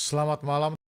Selamat malam.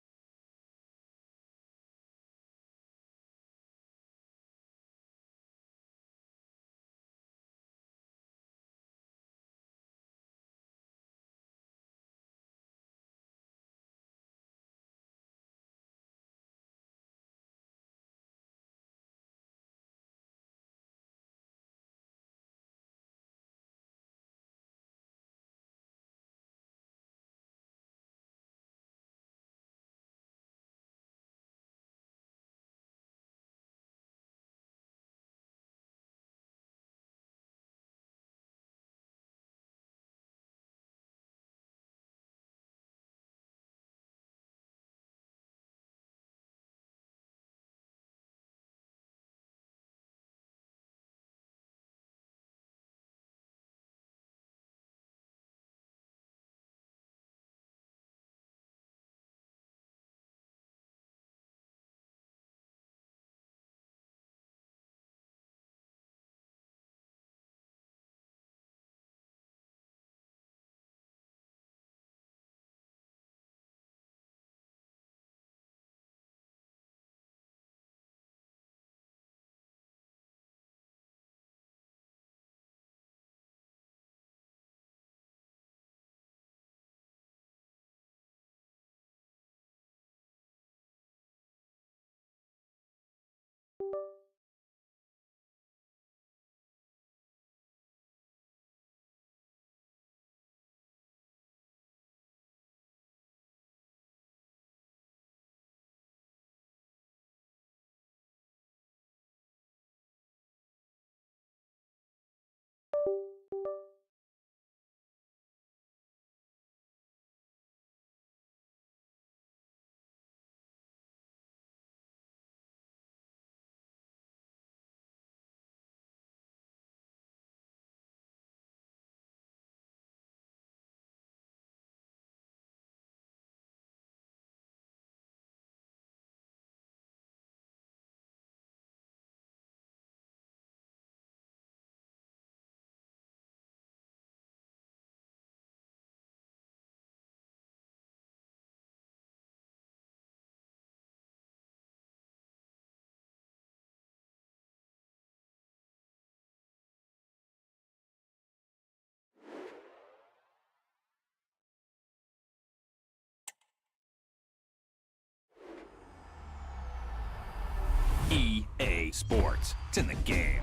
EA Sports. It's in the game.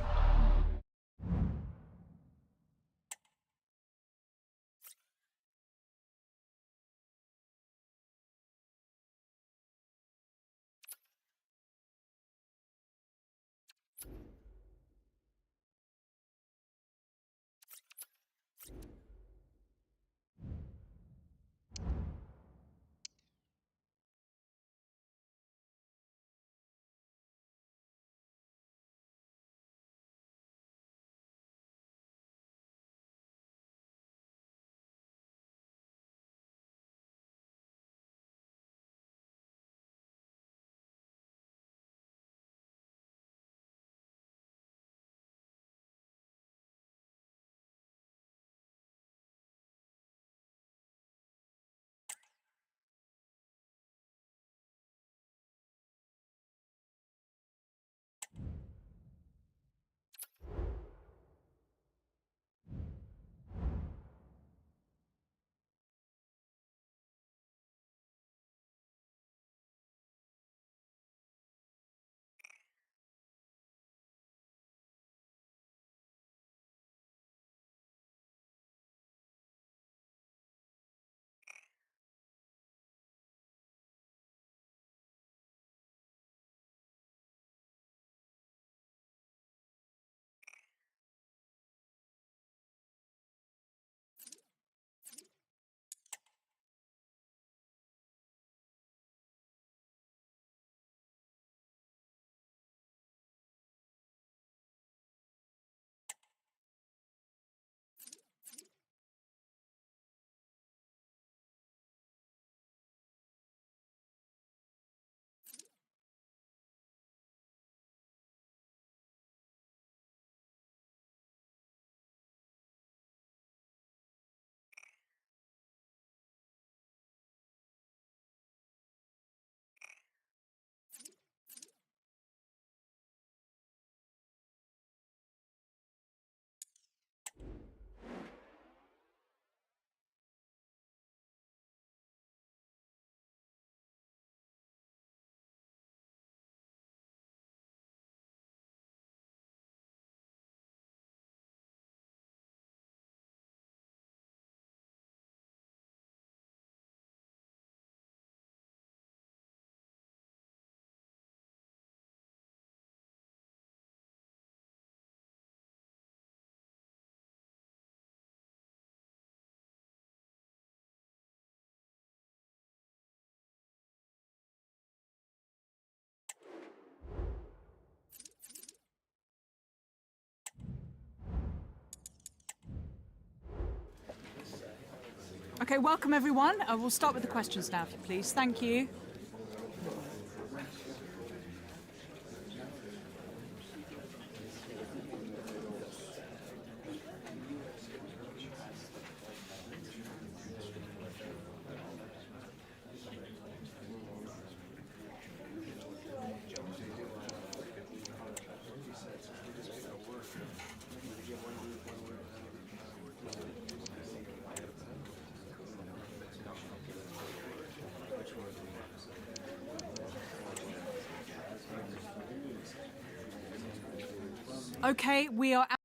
Okay, welcome everyone. We'll start with the questions now, if you please. Thank you. Okay, we are out.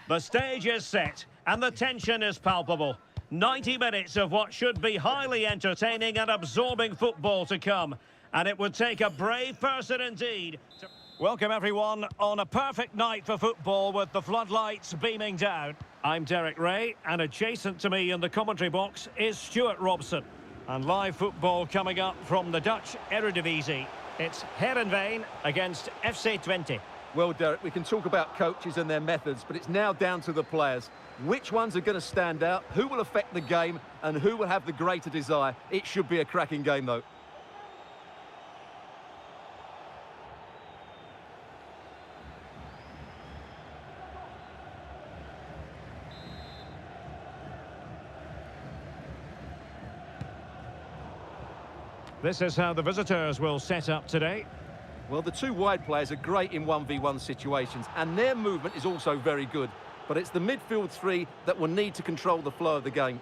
The stage is set and the tension is palpable. 90 minutes of what should be highly entertaining and absorbing football to come. And it would take a brave person indeed to... Welcome everyone on a perfect night for football with the floodlights beaming down. I'm Derek Ray, and adjacent to me in the commentary box is Stuart Robson. And live football coming up from the Dutch Eredivisie. It's Heerenveen against FC Twente. Well, Derek, we can talk about coaches and their methods, but it's now down to the players. Which ones are going to stand out, who will affect the game, and who will have the greater desire? It should be a cracking game, though. This is how the visitors will set up today. Well, the two wide players are great in 1v1 situations, and their movement is also very good. But it's the midfield three that will need to control the flow of the game.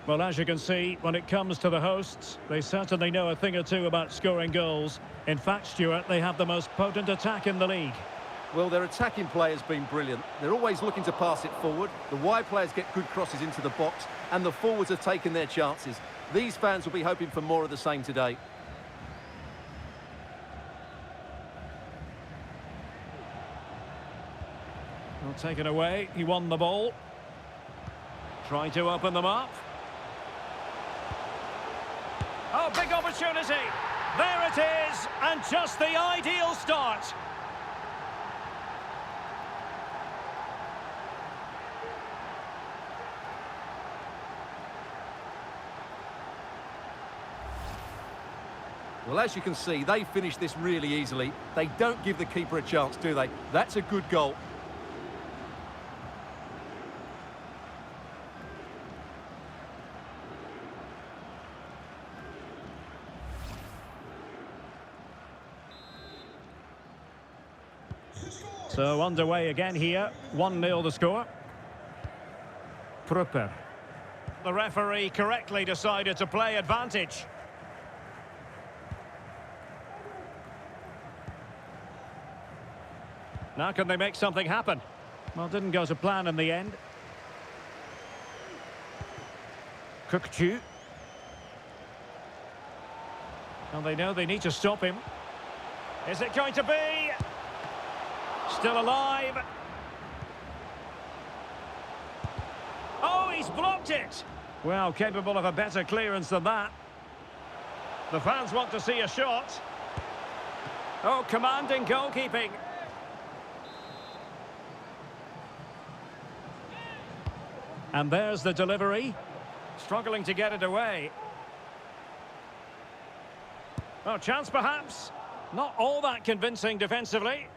Well, as you can see, when it comes to the hosts, they certainly know a thing or two about scoring goals. In fact, Stuart, they have the most potent attack in the league. Well, their attacking play has been brilliant. They're always looking to pass it forward. The wide players get good crosses into the box, and the forwards have taken their chances. These fans will be hoping for more of the same today. Well, taken away, he won the ball. Trying to open them up. Oh, big opportunity. There it is, and just the ideal start. Well, as you can see, they finish this really easily. They don't give the keeper a chance, do they? That's a good goal. So underway again here. 1-0 the score. Prupper. The referee correctly decided to play advantage. Now can they make something happen? Well, didn't go to plan in the end. Kukcu. And they know they need to stop him. Is it going to be? Still alive. Oh, he's blocked it. Well, capable of a better clearance than that. The fans want to see a shot. Oh, commanding goalkeeping. And there's the delivery. Struggling to get it away. Oh, chance perhaps. Not all that convincing defensively.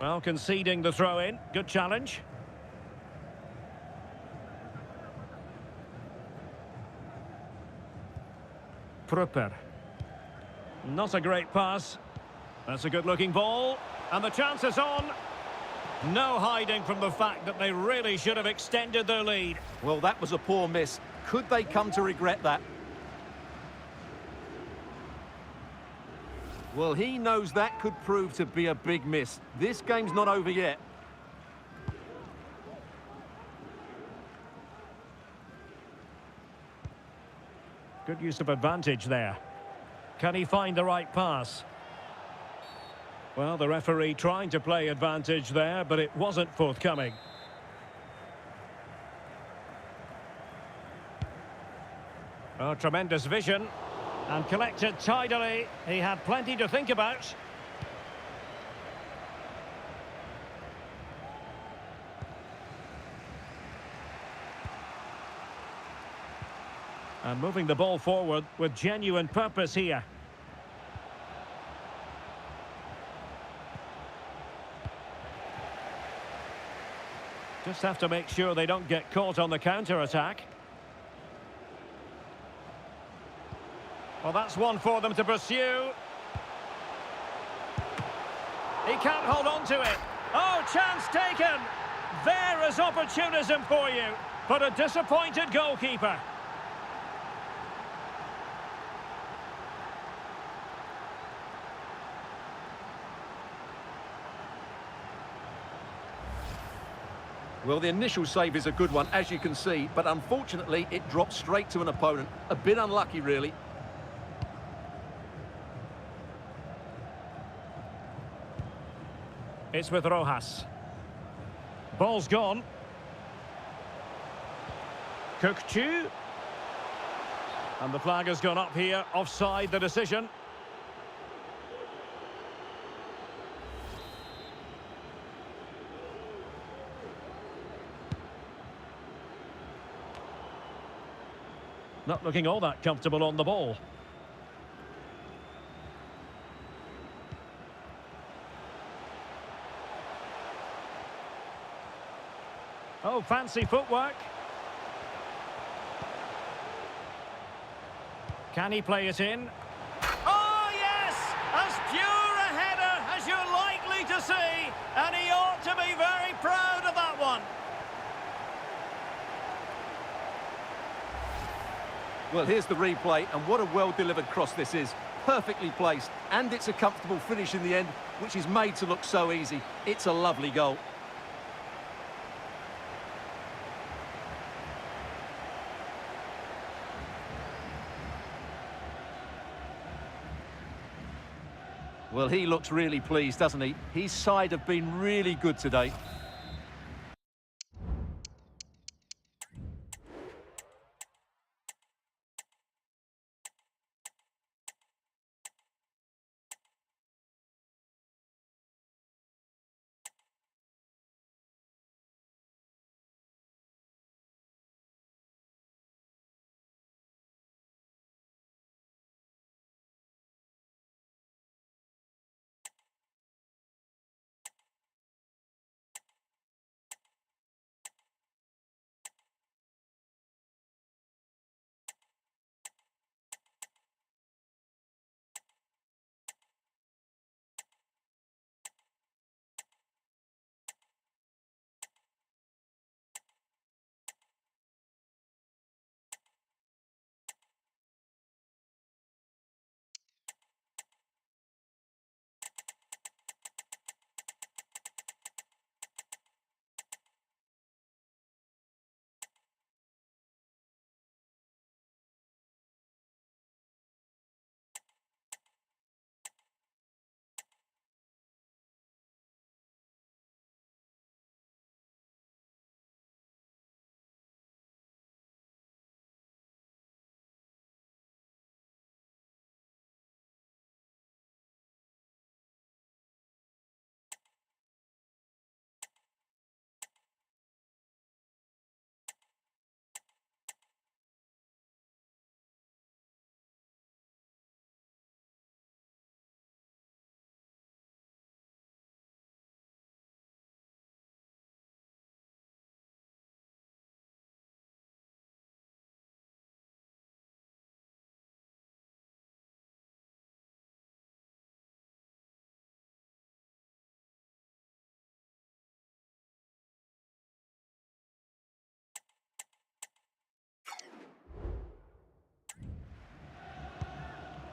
Well, conceding the throw-in. Good challenge. Prupper. Not a great pass. That's a good-looking ball. And the chance is on. No hiding from the fact that they really should have extended their lead. Well, that was a poor miss. Could they come to regret that? Well, he knows that could prove to be a big miss. This game's not over yet. Good use of advantage there. Can he find the right pass? Well, the referee trying to play advantage there, but it wasn't forthcoming. Oh, tremendous vision. And collected tidily. He had plenty to think about. And moving the ball forward with genuine purpose here. Just have to make sure they don't get caught on the counter-attack. Well, that's one for them to pursue. He can't hold on to it. Oh, chance taken. There is opportunism for you, but a disappointed goalkeeper. Well, the initial save is a good one, as you can see, but unfortunately it dropped straight to an opponent. A bit unlucky, really. It's with Rojas. Ball's gone. Kukchu. And the flag has gone up here, offside the decision. Not looking all that comfortable on the ball. Oh, fancy footwork. Can he play it in? Oh, yes! As pure a header as you're likely to see. And he ought to be very proud of that one. Well, here's the replay, and what a well-delivered cross this is. Perfectly placed, and it's a comfortable finish in the end, which is made to look so easy. It's a lovely goal. Well, he looks really pleased, doesn't he? His side have been really good today.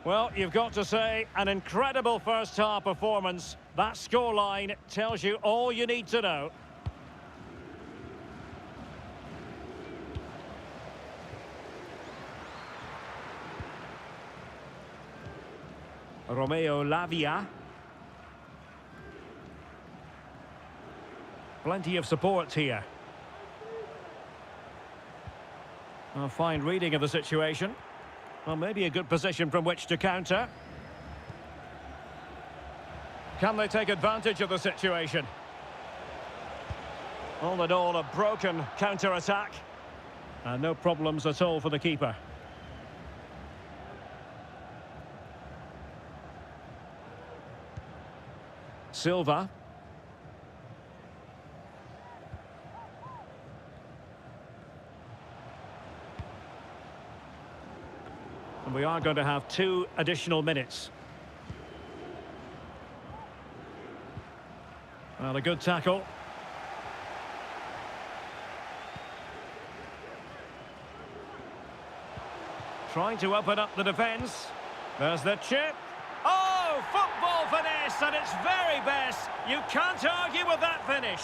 Well, you've got to say, an incredible first-half performance. That scoreline tells you all you need to know. Romeo Lavia. Plenty of support here. A fine reading of the situation. Well, maybe a good position from which to counter. Can they take advantage of the situation? All in all, a broken counter-attack. And no problems at all for the keeper. Silva. And we are going to have 2 additional minutes. Well, a good tackle. Trying to open up the defence. There's the chip. Oh, football finesse at its very best. You can't argue with that finish.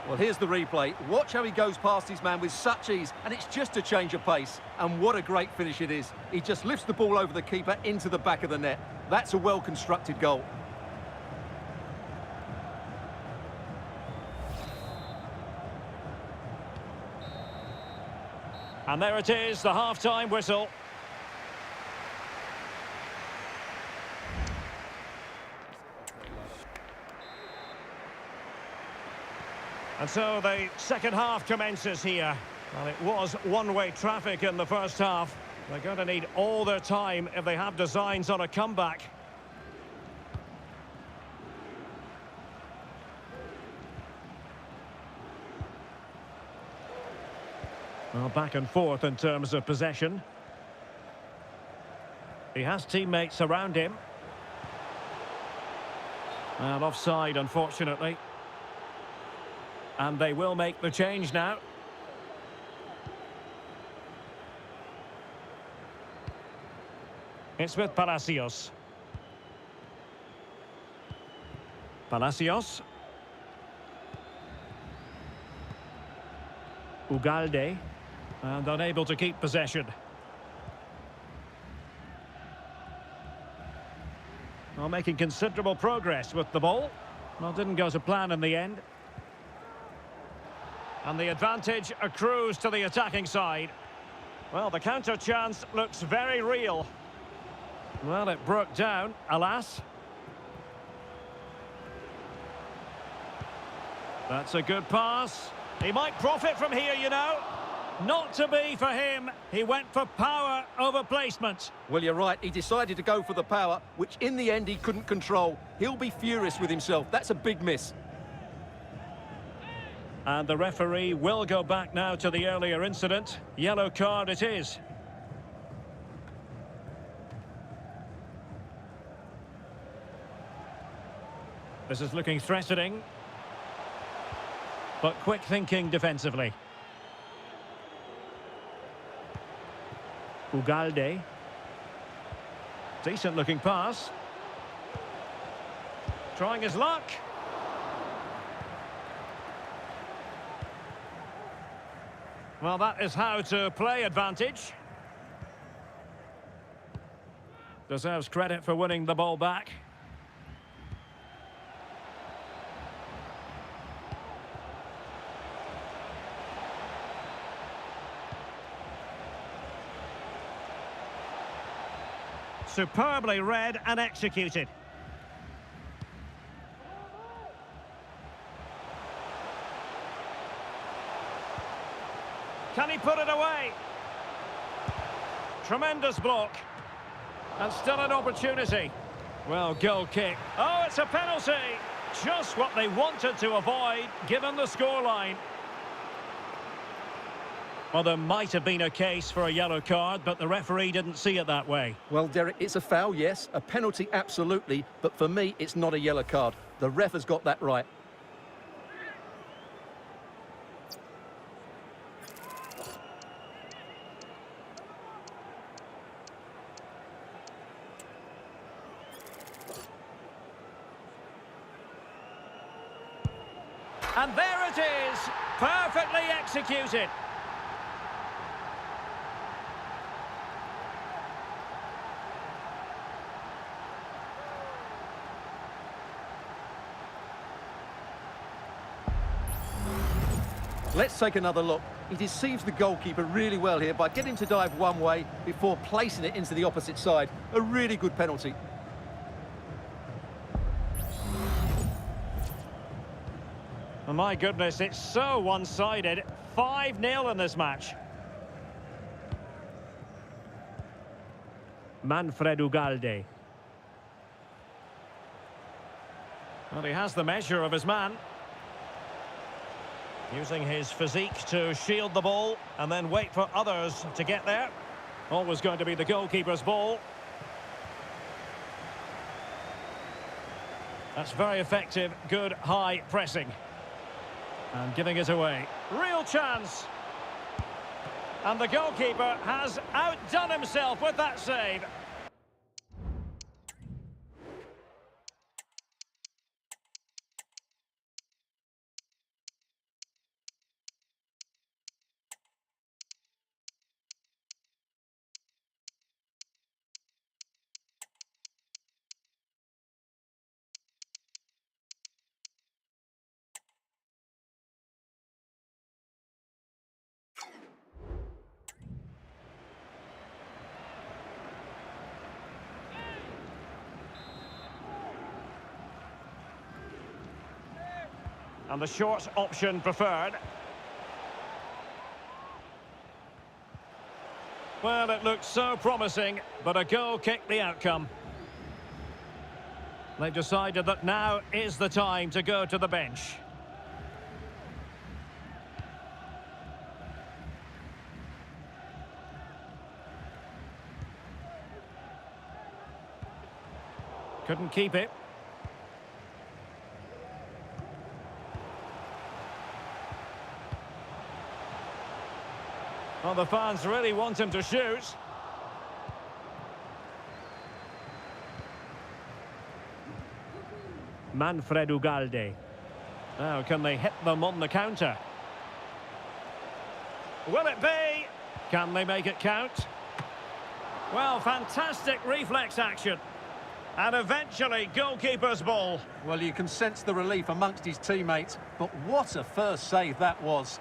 Well, here's the replay. Watch how he goes past his man with such ease, and it's just a change of pace. And what a great finish it is. He just lifts the ball over the keeper into the back of the net. That's a well-constructed goal. And there it is, the half-time whistle. And so the second half commences here. Well, it was one-way traffic in the first half. They're going to need all their time if they have designs on a comeback. Well, back and forth in terms of possession. He has teammates around him. And offside, unfortunately. And they will make the change now. It's with Palacios. Palacios. Ugalde. And unable to keep possession. Well, making considerable progress with the ball. Well, didn't go to plan in the end. And the advantage accrues to the attacking side. Well, the counter chance looks very real. Well, it broke down, alas. That's a good pass. He might profit from here, you know. Not to be for him. He went for power over placement. Well, you're right. He decided to go for the power, which in the end he couldn't control. He'll be furious with himself. That's a big miss. And the referee will go back now to the earlier incident. Yellow card it is. This is looking threatening. But quick thinking defensively. Ugalde. Decent looking pass. Trying his luck. Well, that is how to play advantage. Deserves credit for winning the ball back. Superbly read and executed. Can he put it away? Tremendous block. And still an opportunity. Well, goal kick. Oh, it's a penalty. Just what they wanted to avoid, given the scoreline. Well, there might have been a case for a yellow card, but the referee didn't see it that way. Well, Derek, it's a foul, yes. A penalty, absolutely. But for me, it's not a yellow card. The ref has got that right. And there it is, perfectly executed. Let's take another look. He deceives the goalkeeper really well here by getting to dive one way before placing it into the opposite side. A really good penalty. Oh my goodness, it's so one-sided. 5-0 in this match. Manfred Ugalde. Well, he has the measure of his man. Using his physique to shield the ball and then wait for others to get there. Always going to be the goalkeeper's ball. That's very effective, good high pressing. And giving it away. Real chance. And the goalkeeper has outdone himself with that save. And the short option preferred. Well, it looked so promising, but a goal kicked the outcome. They've decided that now is the time to go to the bench. Couldn't keep it. Well, the fans really want him to shoot. Manfred Ugalde. Now, can they hit them on the counter? Will it be? Can they make it count? Well, fantastic reflex action. And eventually, goalkeeper's ball. Well, you can sense the relief amongst his teammates, but what a first save that was.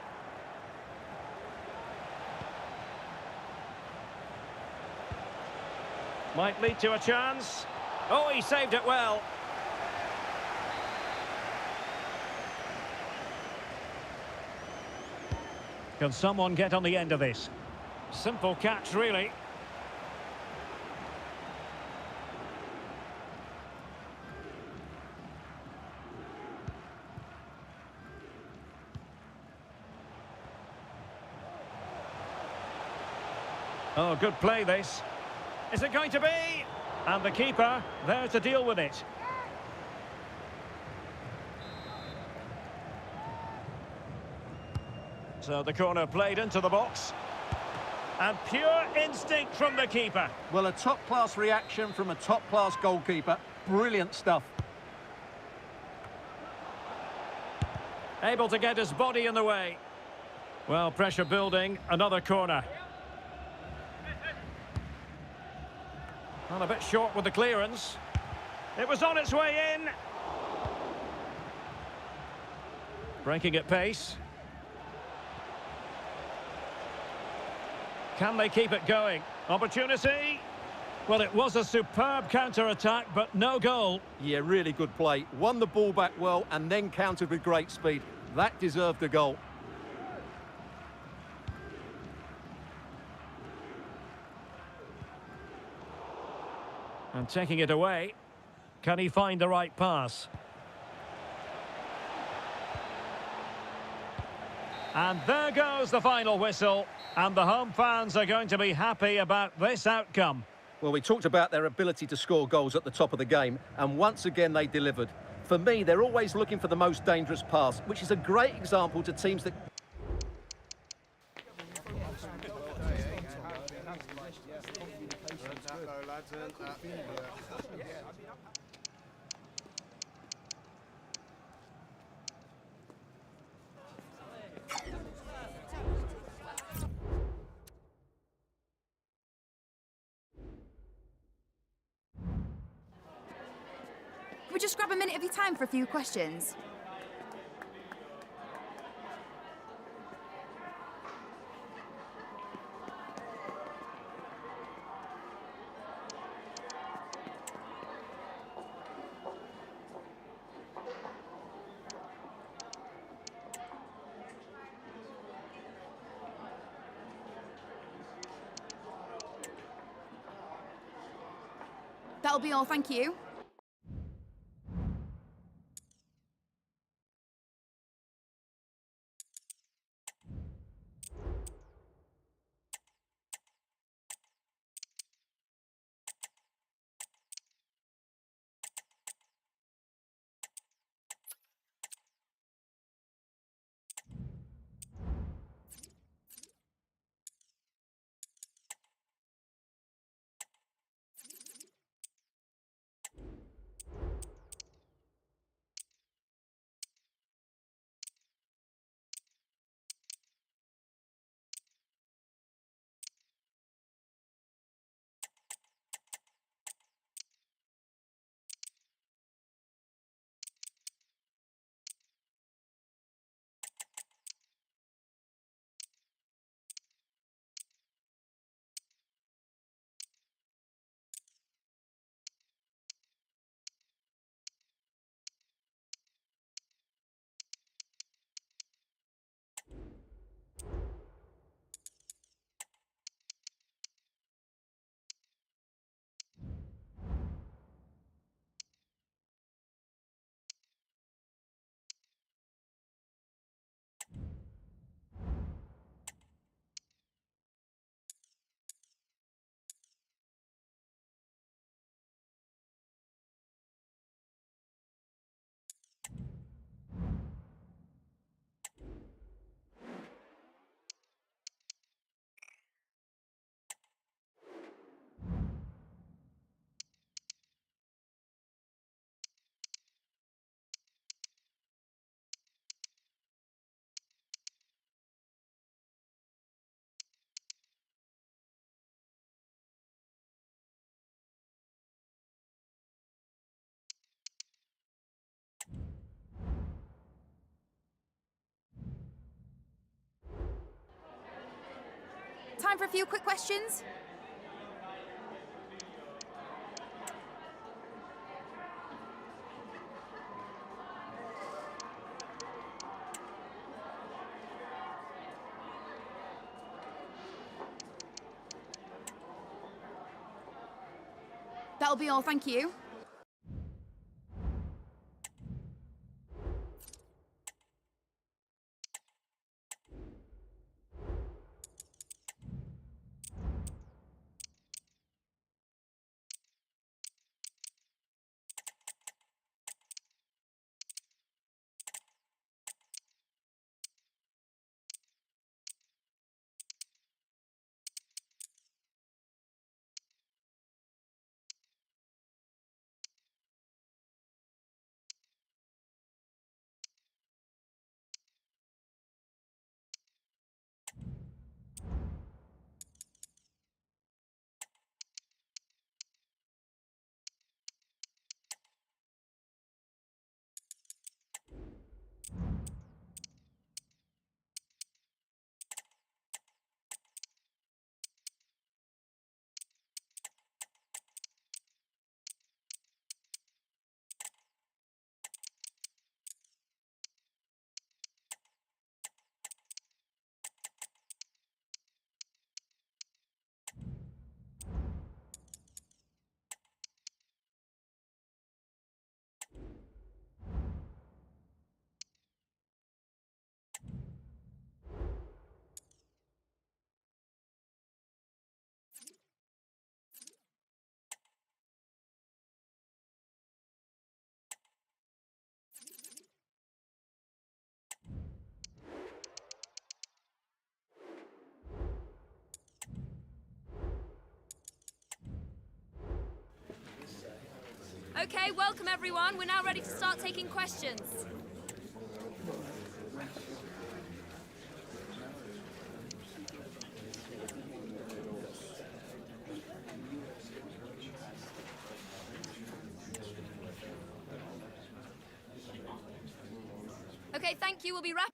Might lead to a chance. Oh, he saved it well. Can someone get on the end of this? Simple catch, really. Oh, good play, this. Is it going to be? And the keeper there to deal with it. So the corner played into the box. And pure instinct from the keeper. Well, a top-class reaction from a top-class goalkeeper. Brilliant stuff. Able to get his body in the way. Well, pressure building, another corner. Well, a bit short with the clearance. It was on its way in. Breaking at pace. Can they keep it going? Opportunity. Well, it was a superb counter-attack, but no goal. Yeah, really good play. Won the ball back well and then countered with great speed. That deserved a goal. And taking it away. Can he find the right pass? And there goes the final whistle. And the home fans are going to be happy about this outcome. Well, we talked about their ability to score goals at the top of the game, and once again they delivered. For me, they're always looking for the most dangerous pass, which is a great example to teams that... just grab a minute of your time for a few questions? That'll be all, thank you. Time for a few quick questions? That'll be all, thank you. Okay, welcome everyone. We're now ready to start taking questions. Okay, thank you. We'll be wrapping.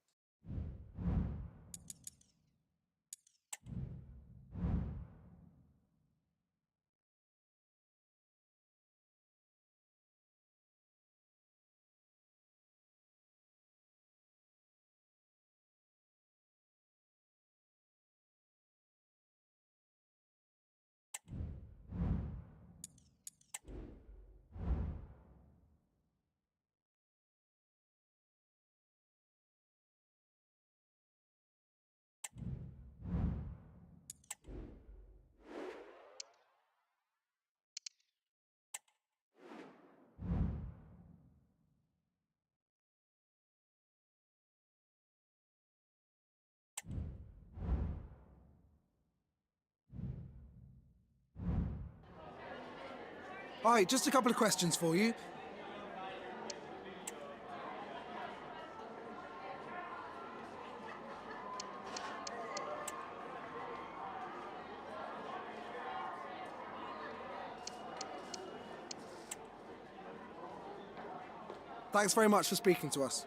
Hi, just a couple of questions for you. Thanks very much for speaking to us.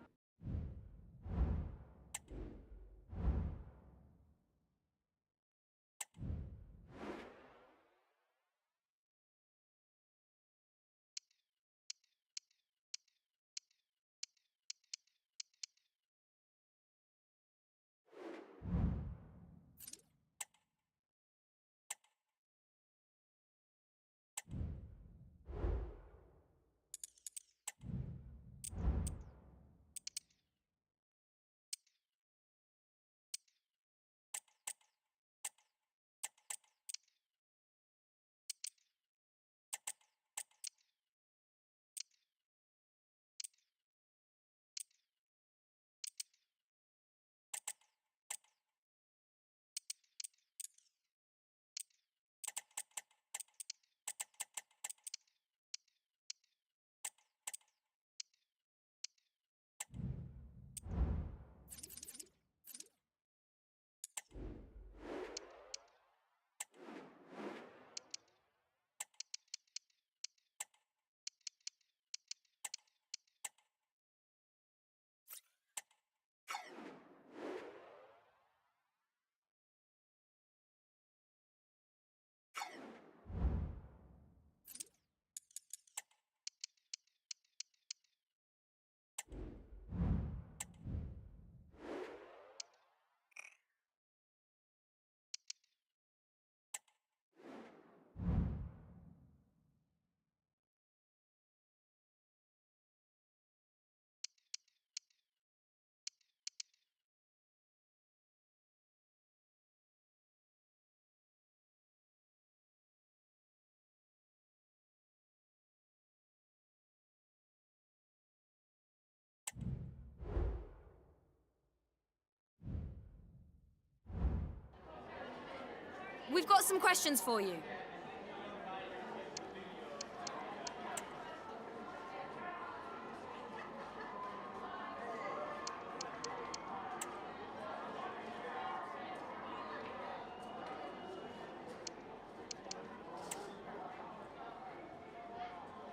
We've got some questions for you.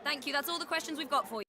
Thank you. That's all the questions we've got for you.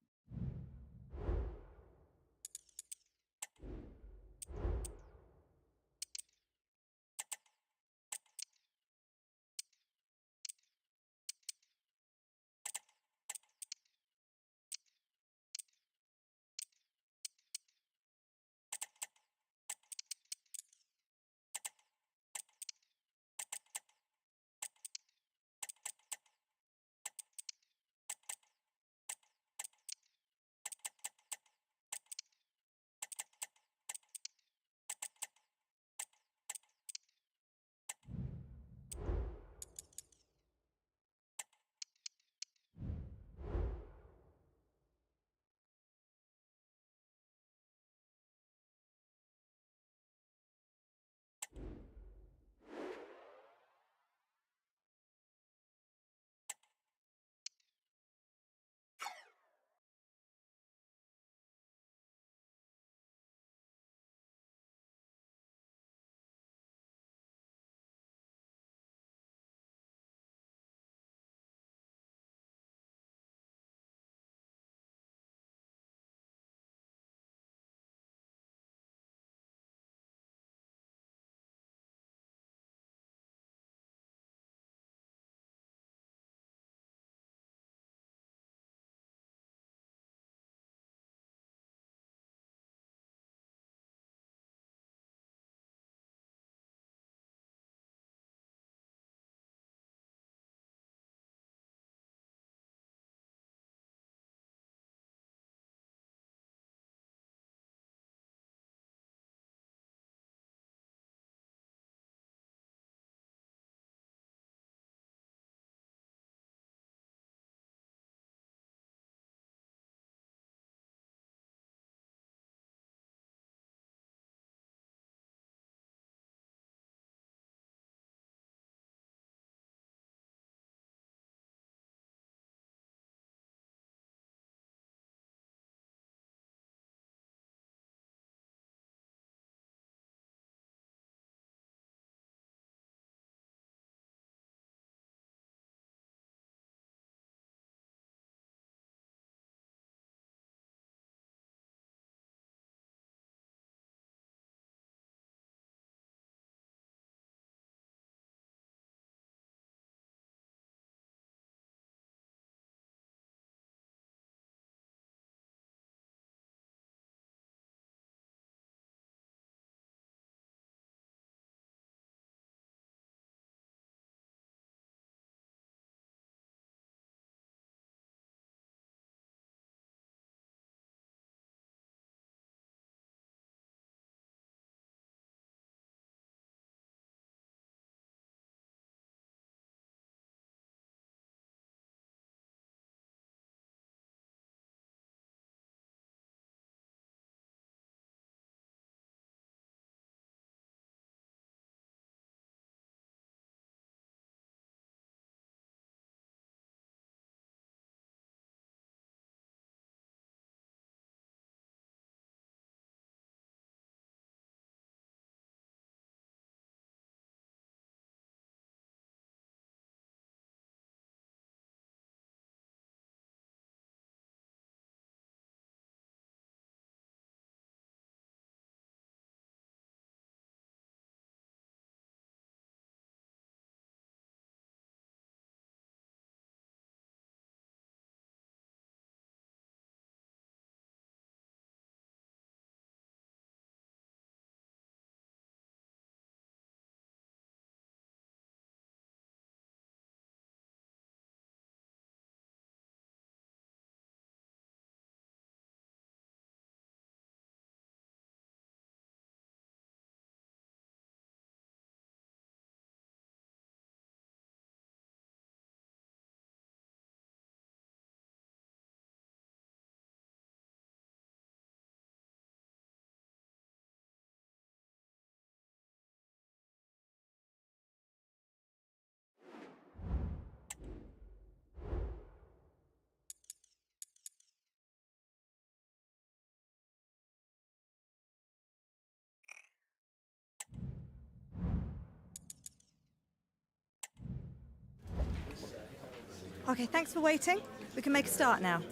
Okay, thanks for waiting. We can make a start now.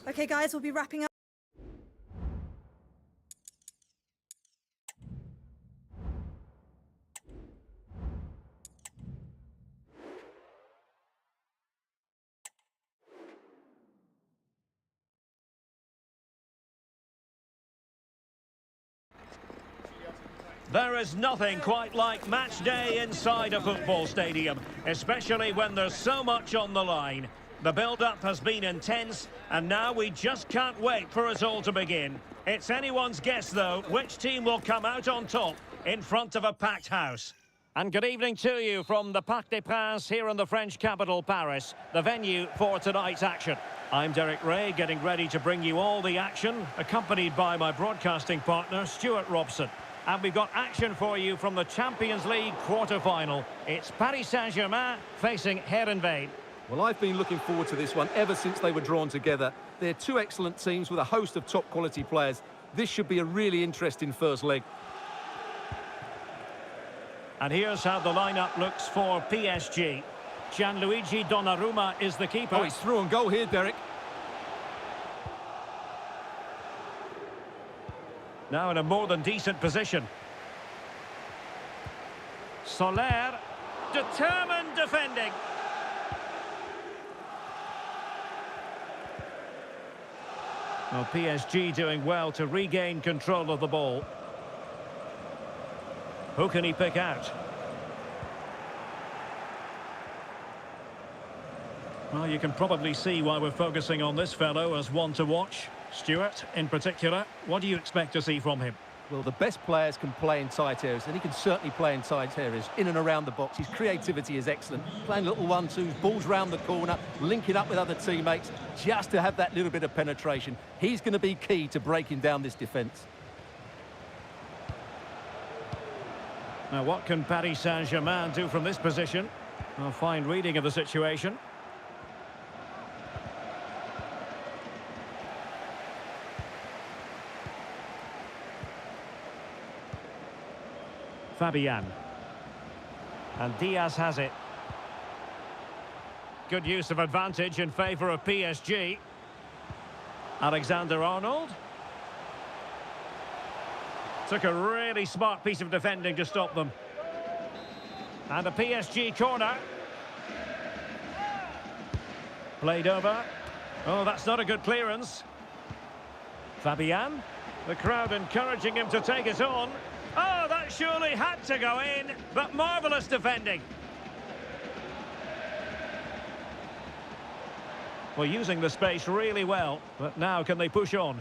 Okay, guys, we'll be wrapping up. There is nothing quite like match day inside a football stadium, especially when there's so much on the line. The build-up has been intense, and now we just can't wait for it all to begin. It's anyone's guess, though, which team will come out on top in front of a packed house. And good evening to you from the Parc des Princes here in the French capital, Paris, the venue for tonight's action. I'm Derek Ray, getting ready to bring you all the action, accompanied by my broadcasting partner, Stuart Robson. And we've got action for you from the Champions League quarter-final. It's Paris Saint-Germain facing Heerenveen. Well, I've been looking forward to this one ever since they were drawn together. They're two excellent teams with a host of top-quality players. This should be a really interesting first leg. And here's how the lineup looks for PSG. Gianluigi Donnarumma is the keeper. Oh, he's through on goal here, Derek. Now in a more than decent position. Soler, determined defending. Well, PSG doing well to regain control of the ball. Who can he pick out? Well, you can probably see why we're focusing on this fellow as one to watch. Stuart, in particular, what do you expect to see from him? Well, the best players can play in tight areas, and he can certainly play in tight areas, in and around the box. His creativity is excellent. Playing little 1-2s, balls round the corner, linking up with other teammates, just to have that little bit of penetration. He's going to be key to breaking down this defence. Now, what can Paris Saint-Germain do from this position? A fine reading of the situation. Fabian. And Diaz has it. Good use of advantage in favour of PSG. Alexander-Arnold. Took a really smart piece of defending to stop them. And a PSG corner. Played over. Oh, that's not a good clearance. Fabian. The crowd encouraging him to take it on. Oh, that surely had to go in, but marvellous defending. Well, using the space really well, but now can they push on?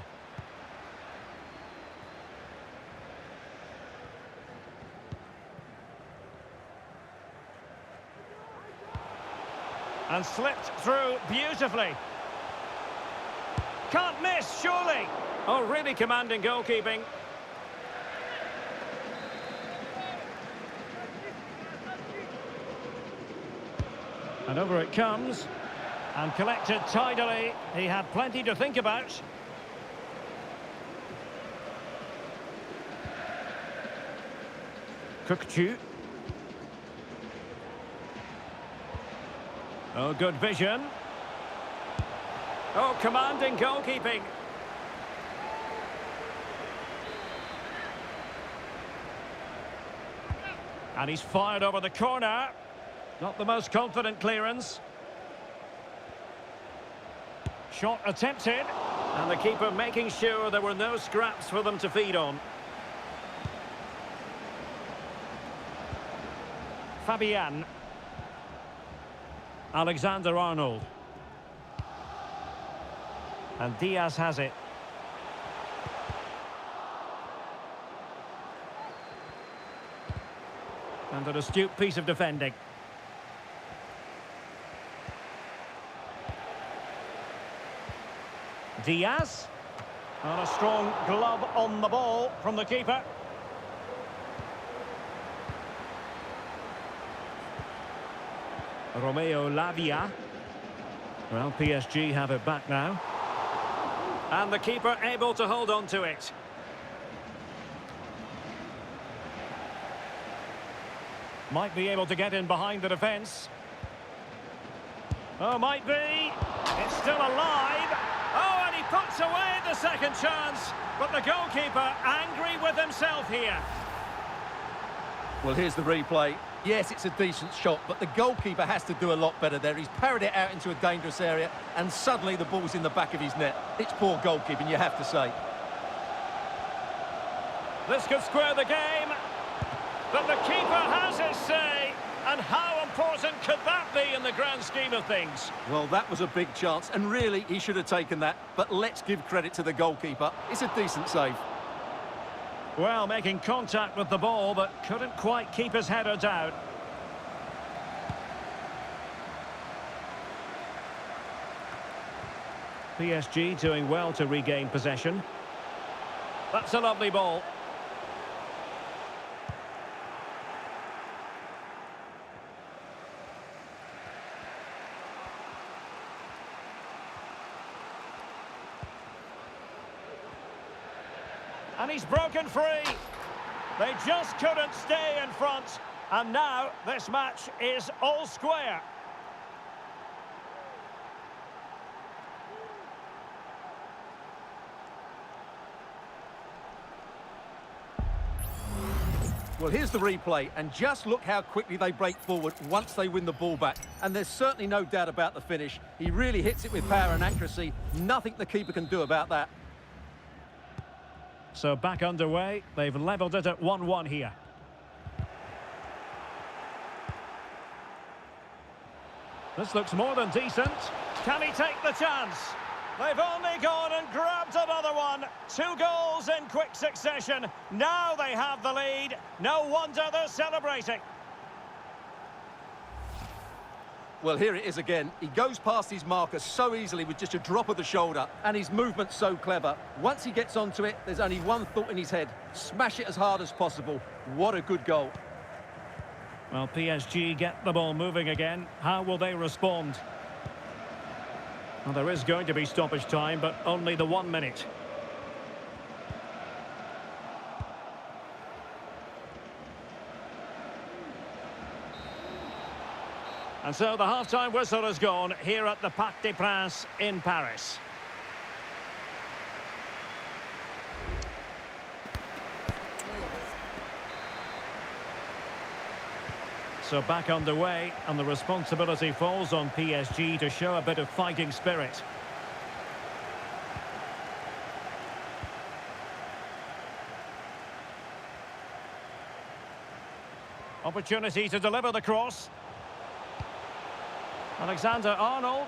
And slipped through beautifully. Can't miss, surely. Oh, really commanding goalkeeping. And over it comes. And collected tidily. He had plenty to think about. Cookchu. Oh, good vision. Oh, commanding goalkeeping. And he's fired over the corner. Not the most confident clearance. Shot attempted. And the keeper making sure there were no scraps for them to feed on. Fabian. Alexander-Arnold. And Diaz has it. And an astute piece of defending. Diaz. And a strong glove on the ball from the keeper. Romeo Lavia. Well, PSG have it back now. And the keeper able to hold on to it. Might be able to get in behind the defence. Oh, might be. It's still alive. Oh, and he puts away the second chance. But the goalkeeper angry with himself here. Well, here's the replay. Yes, it's a decent shot, but the goalkeeper has to do a lot better there. He's parried it out into a dangerous area, and suddenly the ball's in the back of his net. It's poor goalkeeping, you have to say. This could square the game. But the keeper has his say. And how important could that be in the grand scheme of things? Well, that was a big chance, and really, he should have taken that. But let's give credit to the goalkeeper. It's a decent save. Well, making contact with the ball, but couldn't quite keep his header down. PSG doing well to regain possession. That's a lovely ball. And he's broken free. They just couldn't stay in front. And now this match is all square. Well, here's the replay, and just look how quickly they break forward once they win the ball back. And there's certainly no doubt about the finish. He really hits it with power and accuracy. Nothing the keeper can do about that. So back underway. They've levelled it at 1-1 here. This looks more than decent. Can he take the chance? They've only gone and grabbed another one. 2 goals in quick succession. Now they have the lead. No wonder they're celebrating. Well, here it is again. He goes past his marker so easily with just a drop of the shoulder, and his movement's so clever. Once he gets onto it, there's only one thought in his head. Smash it as hard as possible. What a good goal. Well, PSG get the ball moving again. How will they respond? Well, there is going to be stoppage time, but only the 1 minute. And so the half-time whistle has gone here at the Parc des Princes in Paris. So back underway, and the responsibility falls on PSG to show a bit of fighting spirit. Opportunity to deliver the cross. Alexander-Arnold.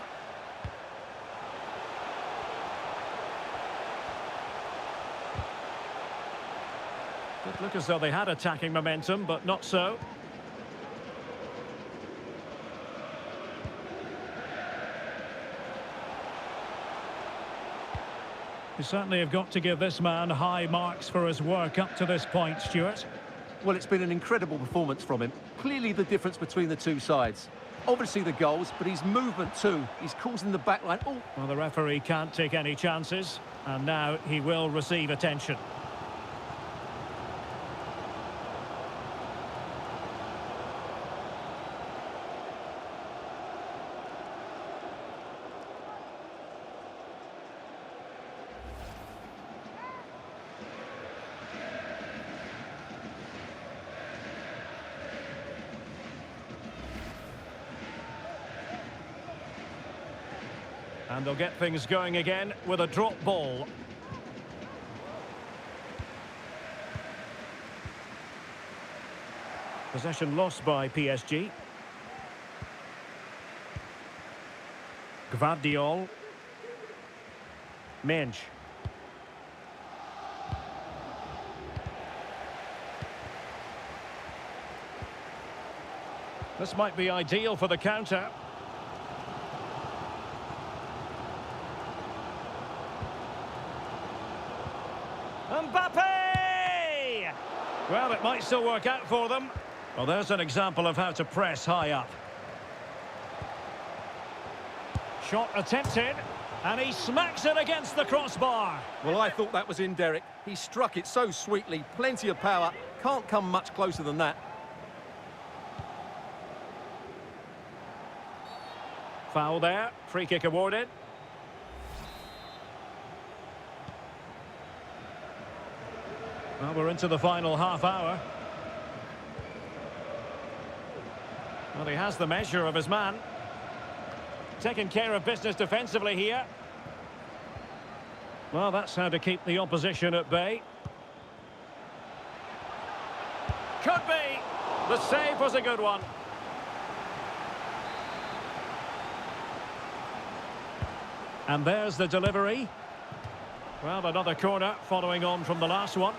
Did look as though they had attacking momentum, but not so. You certainly have got to give this man high marks for his work up to this point, Stuart. Well, it's been an incredible performance from him. Clearly the difference between the two sides. Obviously the goals, but his movement too. He's causing the backline. Oh. Well, the referee can't take any chances, and now he will receive attention. And they'll get things going again with a drop ball. Possession lost by PSG. Gvardiol. Mensch. This might be ideal for the counter. Mbappe! Well, it might still work out for them. Well, there's an example of how to press high up. Shot attempted, and he smacks it against the crossbar. Well, I thought that was in, Derek. He struck it so sweetly, plenty of power. Can't come much closer than that. Foul there, free kick awarded. Well, we're into the final half hour. Well, he has the measure of his man. Taking care of business defensively here. Well, that's how to keep the opposition at bay. Could be. The save was a good one. And there's the delivery. Well, another corner following on from the last one.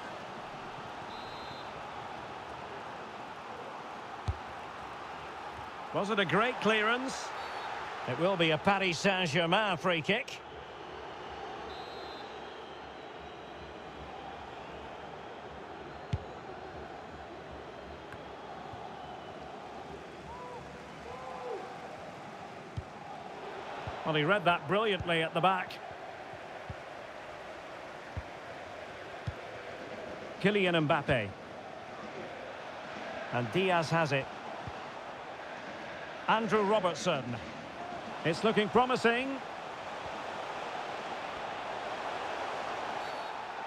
Was it a great clearance? It will be a Paris Saint-Germain free kick. Well, he read that brilliantly at the back. Kylian Mbappe. And Diaz has it. Andrew Robertson. It's looking promising.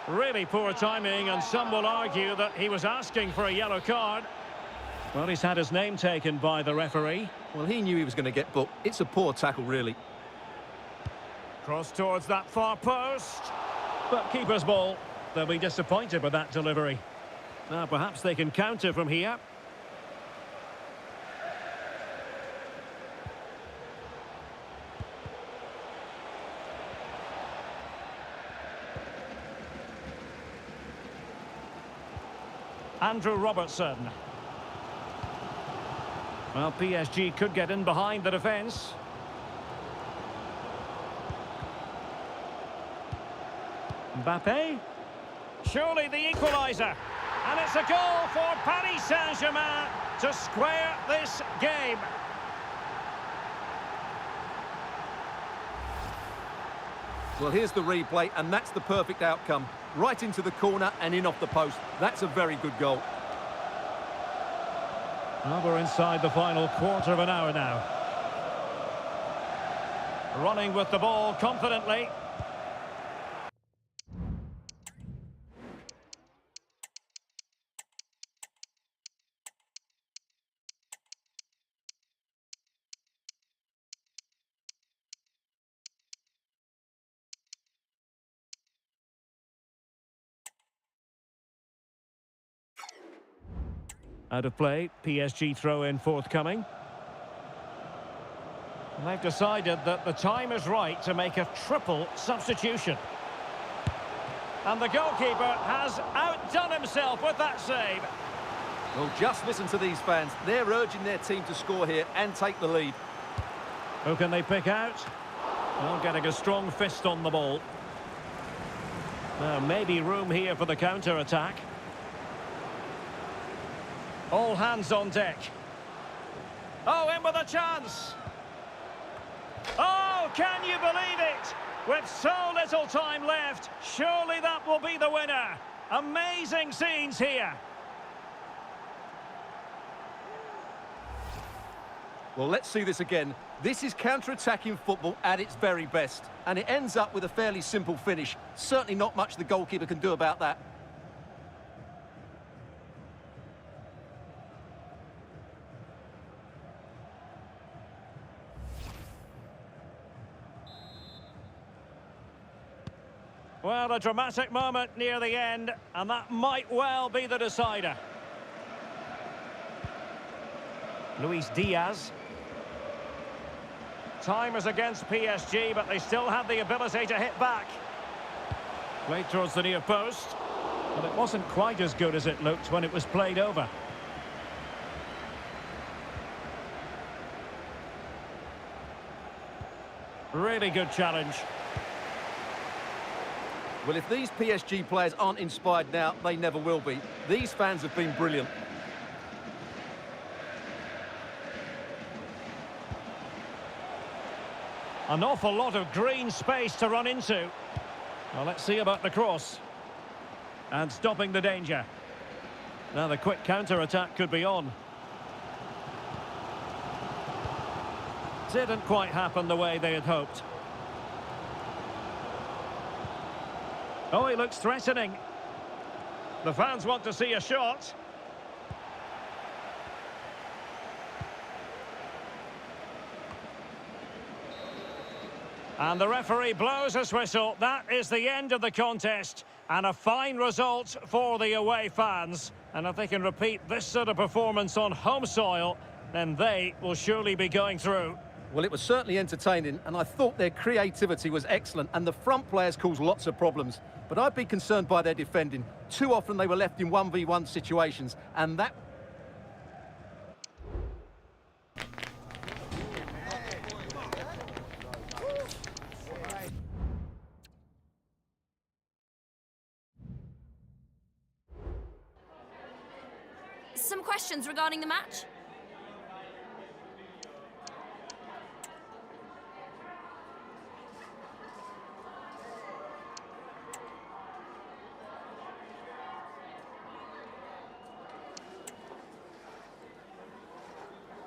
Really poor timing, and some will argue that he was asking for a yellow card. Well, he's had his name taken by the referee. Well, he knew he was going to get booked. It's a poor tackle, really. Cross towards that far post. But keeper's ball. They'll be disappointed with that delivery. Now, perhaps they can counter from here. Andrew Robertson. Well, PSG could get in behind the defence. Mbappe. Surely the equaliser. And it's a goal for Paris Saint-Germain to square this game. Well, here's the replay, and that's the perfect outcome. Right into the corner and in off the post. That's a very good goal. Well, we're inside the final quarter of an hour now. Running with the ball confidently. Out of play, PSG throw-in forthcoming. And they've decided that the time is right to make a triple substitution. And the goalkeeper has outdone himself with that save. Well, just listen to these fans. They're urging their team to score here and take the lead. Who can they pick out? Well, getting a strong fist on the ball. Now, maybe room here for the counter-attack. All hands on deck. Oh, in with a chance. Oh, can you believe it? With so little time left, surely that will be the winner. Amazing scenes here. Well, let's see this again. This is counter-attacking football at its very best. And it ends up with a fairly simple finish. Certainly not much the goalkeeper can do about that. Well, a dramatic moment near the end, and that might well be the decider. Luis Diaz. Time is against PSG, but they still have the ability to hit back. Played towards the near post, but it wasn't quite as good as it looked when it was played over. Really good challenge. Well, if these PSG players aren't inspired now, they never will be. These fans have been brilliant. An awful lot of green space to run into. Well, let's see about the cross. And stopping the danger. Now the quick counter-attack could be on. Didn't quite happen the way they had hoped. Oh, he looks threatening. The fans want to see a shot. And the referee blows his whistle. That is the end of the contest. And a fine result for the away fans. And if they can repeat this sort of performance on home soil, then they will surely be going through. Well, it was certainly entertaining, and I thought their creativity was excellent, and the front players caused lots of problems. But I'd be concerned by their defending. Too often they were left in 1v1 situations, and that... Some questions regarding the match?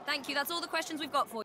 Thank you, that's all the questions we've got for you.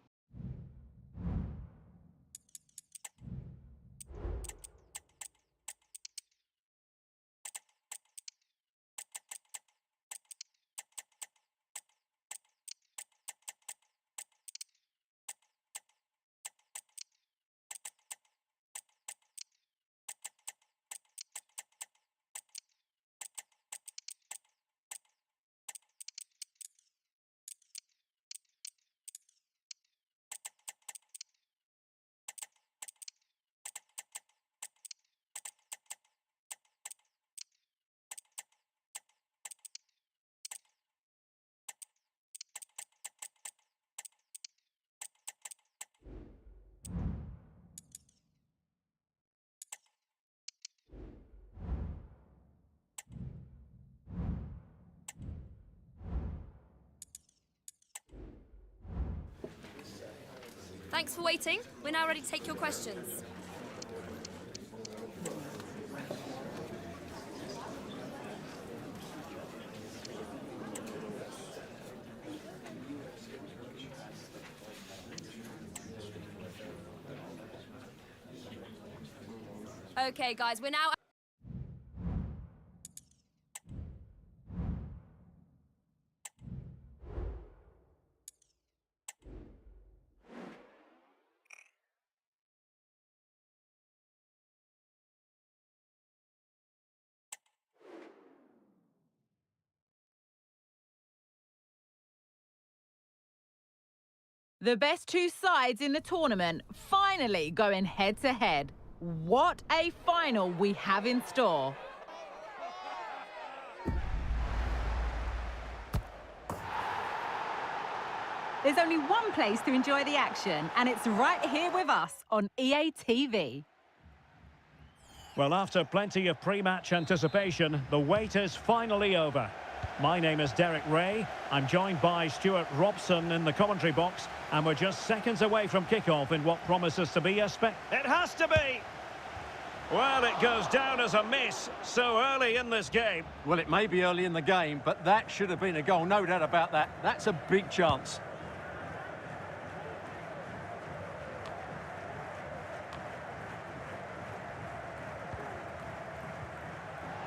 Thanks for waiting. We're now ready to take your questions. Okay, guys, we're now... The best two sides in the tournament finally going head-to-head. What a final we have in store. There's only one place to enjoy the action, and it's right here with us on EA TV. Well, after plenty of pre-match anticipation, the wait is finally over. My name is Derek Ray. I'm joined by Stuart Robson in the commentary box, and we're just seconds away from kickoff in what promises to be a spec. It has to be! Well, it goes down as a miss so early in this game. Well, it may be early in the game, but that should have been a goal, no doubt about that. That's a big chance.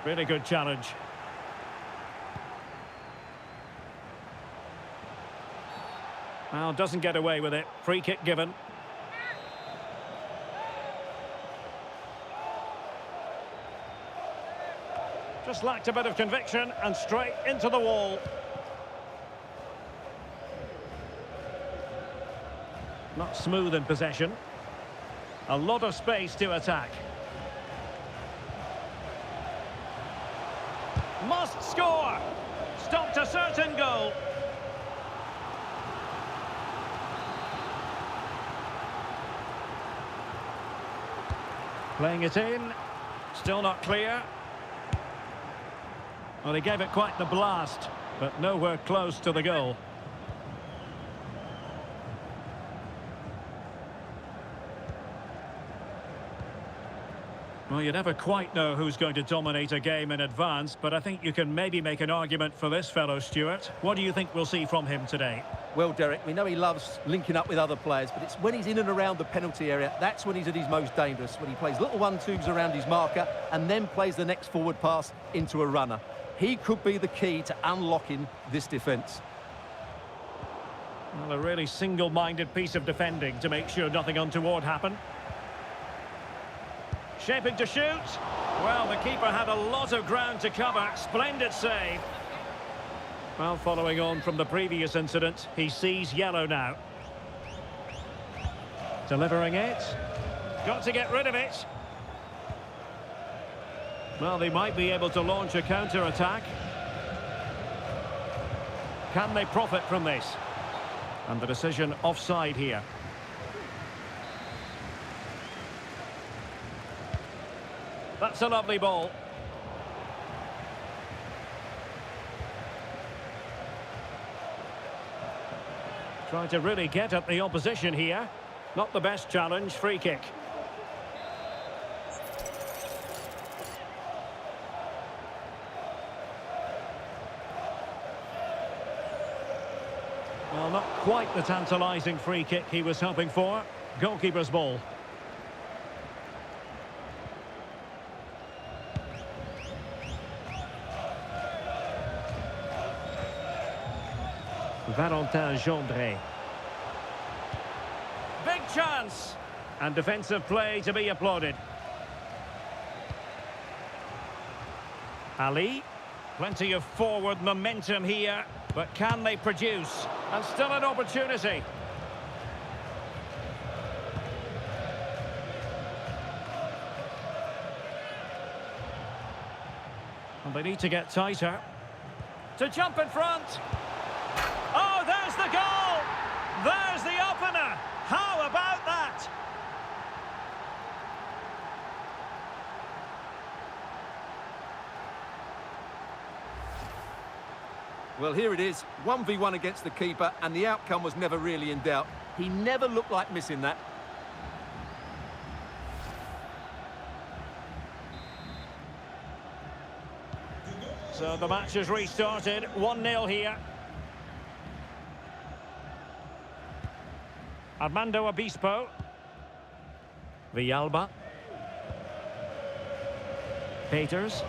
Really good challenge. Well, doesn't get away with it. Free kick given. Just lacked a bit of conviction and straight into the wall. Not smooth in possession. A lot of space to attack. Must score! Stopped a certain goal. Playing it in. Still not clear. Well, he gave it quite the blast, but nowhere close to the goal. Well, you never quite know who's going to dominate a game in advance, but I think you can maybe make an argument for this fellow, Stuart. What do you think we'll see from him today? Well, Derek, we know he loves linking up with other players, but it's when he's in and around the penalty area, that's when he's at his most dangerous, when he plays little 1-2s around his marker and then plays the next forward pass into a runner. He could be the key to unlocking this defence. Well, a really single-minded piece of defending to make sure nothing untoward happened. Shaping to shoot. Well, the keeper had a lot of ground to cover. Splendid save. Well, following on from the previous incident, he sees yellow now. Delivering it. Got to get rid of it. Well, they might be able to launch a counter-attack. Can they profit from this? And the decision offside here. That's a lovely ball. Trying to really get at the opposition here. Not the best challenge, free kick. Well, not quite the tantalising free kick he was hoping for. Goalkeeper's ball. Wanitanya. Big chance! And defensive play to be applauded. Ali. Plenty of forward momentum here, but can they produce? And still an opportunity. And they need to get tighter. To jump in front. Oh, there's the goal! There's the opener! How about that? Well, here it is, 1v1 against the keeper, and the outcome was never really in doubt. He never looked like missing that. So the match has restarted, 1-0 here. Armando Obispo. Villalba. Peters.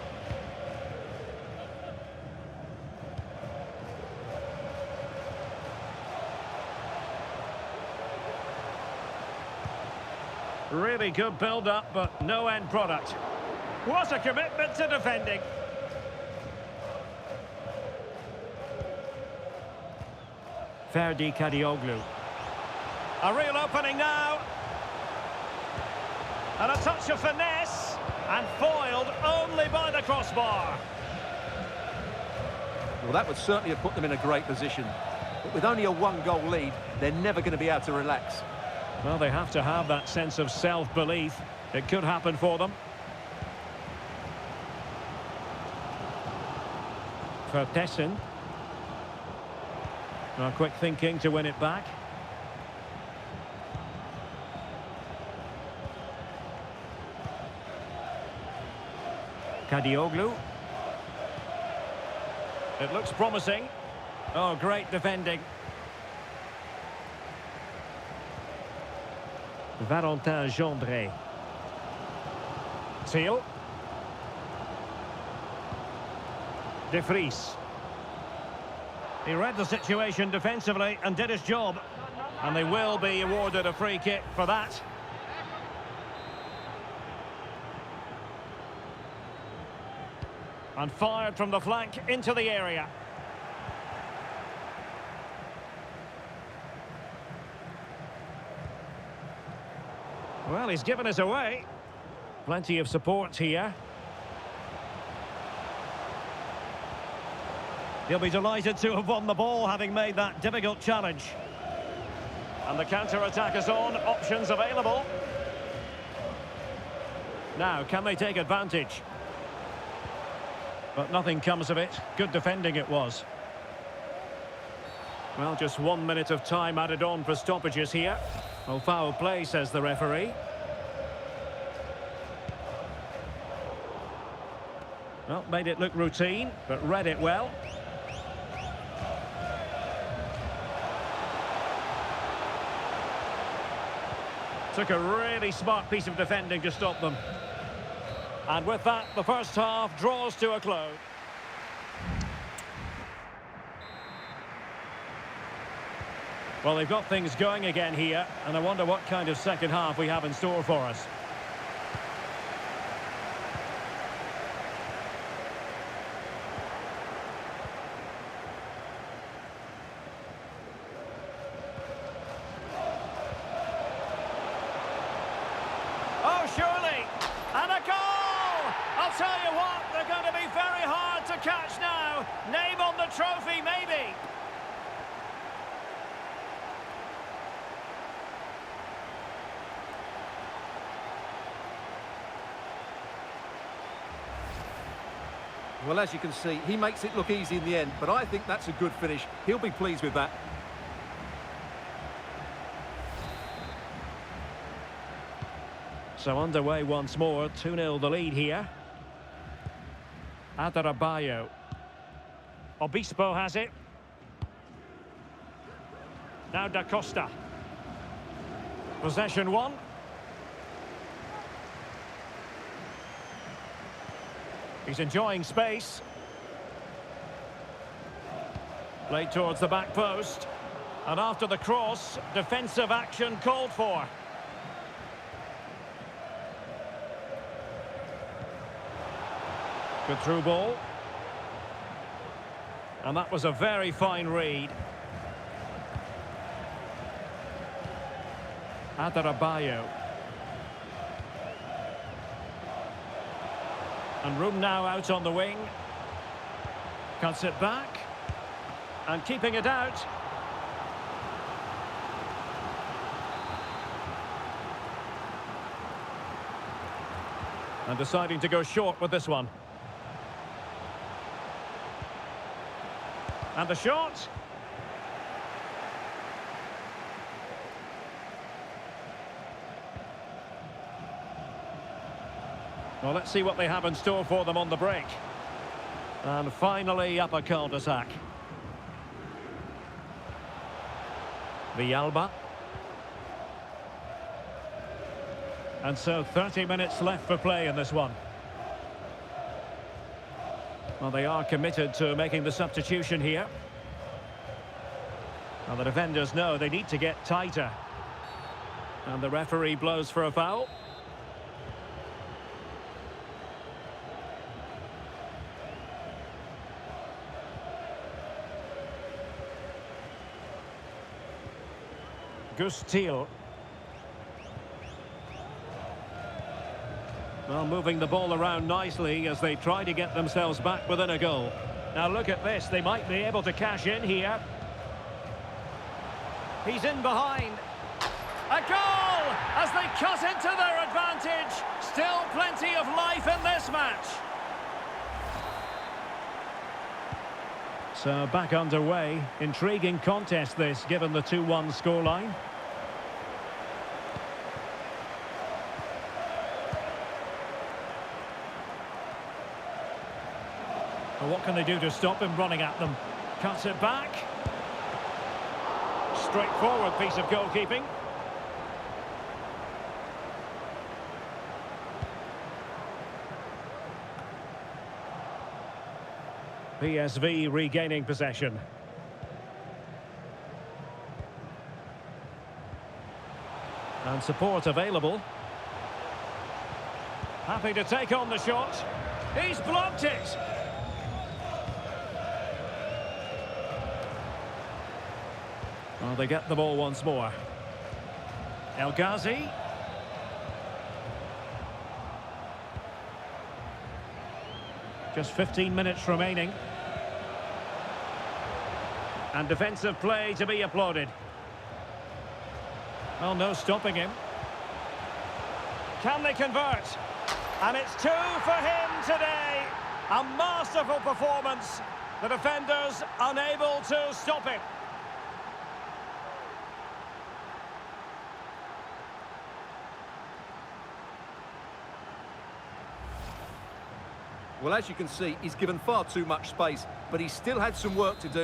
Really good build-up, but no end product. What a commitment to defending. Ferdi Kadioglu. A real opening now. And a touch of finesse. And foiled only by the crossbar. Well, that would certainly have put them in a great position. But with only a 1-goal lead, they're never going to be able to relax. Well, they have to have that sense of self-belief. It could happen for them. For Tessin. Now, quick thinking to win it back. Kadioglu. It looks promising. Oh, great defending. Wanitanya. Seal. De Vries. He read the situation defensively and did his job. And they will be awarded a free kick for that. And fired from the flank into the area. Well, he's given us away. Plenty of support here. He'll be delighted to have won the ball, having made that difficult challenge. And the counter-attack is on, options available. Now, can they take advantage? But nothing comes of it. Good defending it was. Well, just 1 minute of time added on for stoppages here. Well, foul play, says the referee. Well, made it look routine, but read it well. Took a really smart piece of defending to stop them. And with that, the first half draws to a close. Well, they've got things going again here, and I wonder what kind of second half we have in store for us. Oh, surely! And a goal! I'll tell you what, they're going to be very hard to catch now. Name on the trophy, maybe. Well, as you can see, he makes it look easy in the end, but I think that's a good finish. He'll be pleased with that. So underway once more, 2-0 the lead here. Adarabioyo. Obispo has it. Now Da Costa. Possession one. He's enjoying space. Played towards the back post. And after the cross, defensive action called for. Good through ball. And that was a very fine read. Adarabioyo. And room now out on the wing. Cuts it back. And keeping it out. And deciding to go short with this one. And the shot. Well, let's see what they have in store for them on the break. And finally, up a cul-de-sac. Villalba. And so 30 minutes left for play in this one. Well, they are committed to making the substitution here. Well, the defenders know they need to get tighter. And the referee blows for a foul. Kecil. Well, moving the ball around nicely as they try to get themselves back within a goal. Now look at this, they might be able to cash in here. He's in behind. A goal as they cut into their advantage. Still plenty of life in this match. So back underway. Intriguing contest this, given the 2-1 scoreline. Well, what can they do to stop him running at them? Cuts it back. Straightforward piece of goalkeeping. PSV regaining possession. And support available. Happy to take on the shot. He's blocked it. Well, they get the ball once more. El Ghazi. Just 15 minutes remaining. And defensive play to be applauded. Well, no stopping him. Can they convert? And it's 2 for him today. A masterful performance. The defenders unable to stop him. Well, as you can see, he's given far too much space, but he still had some work to do.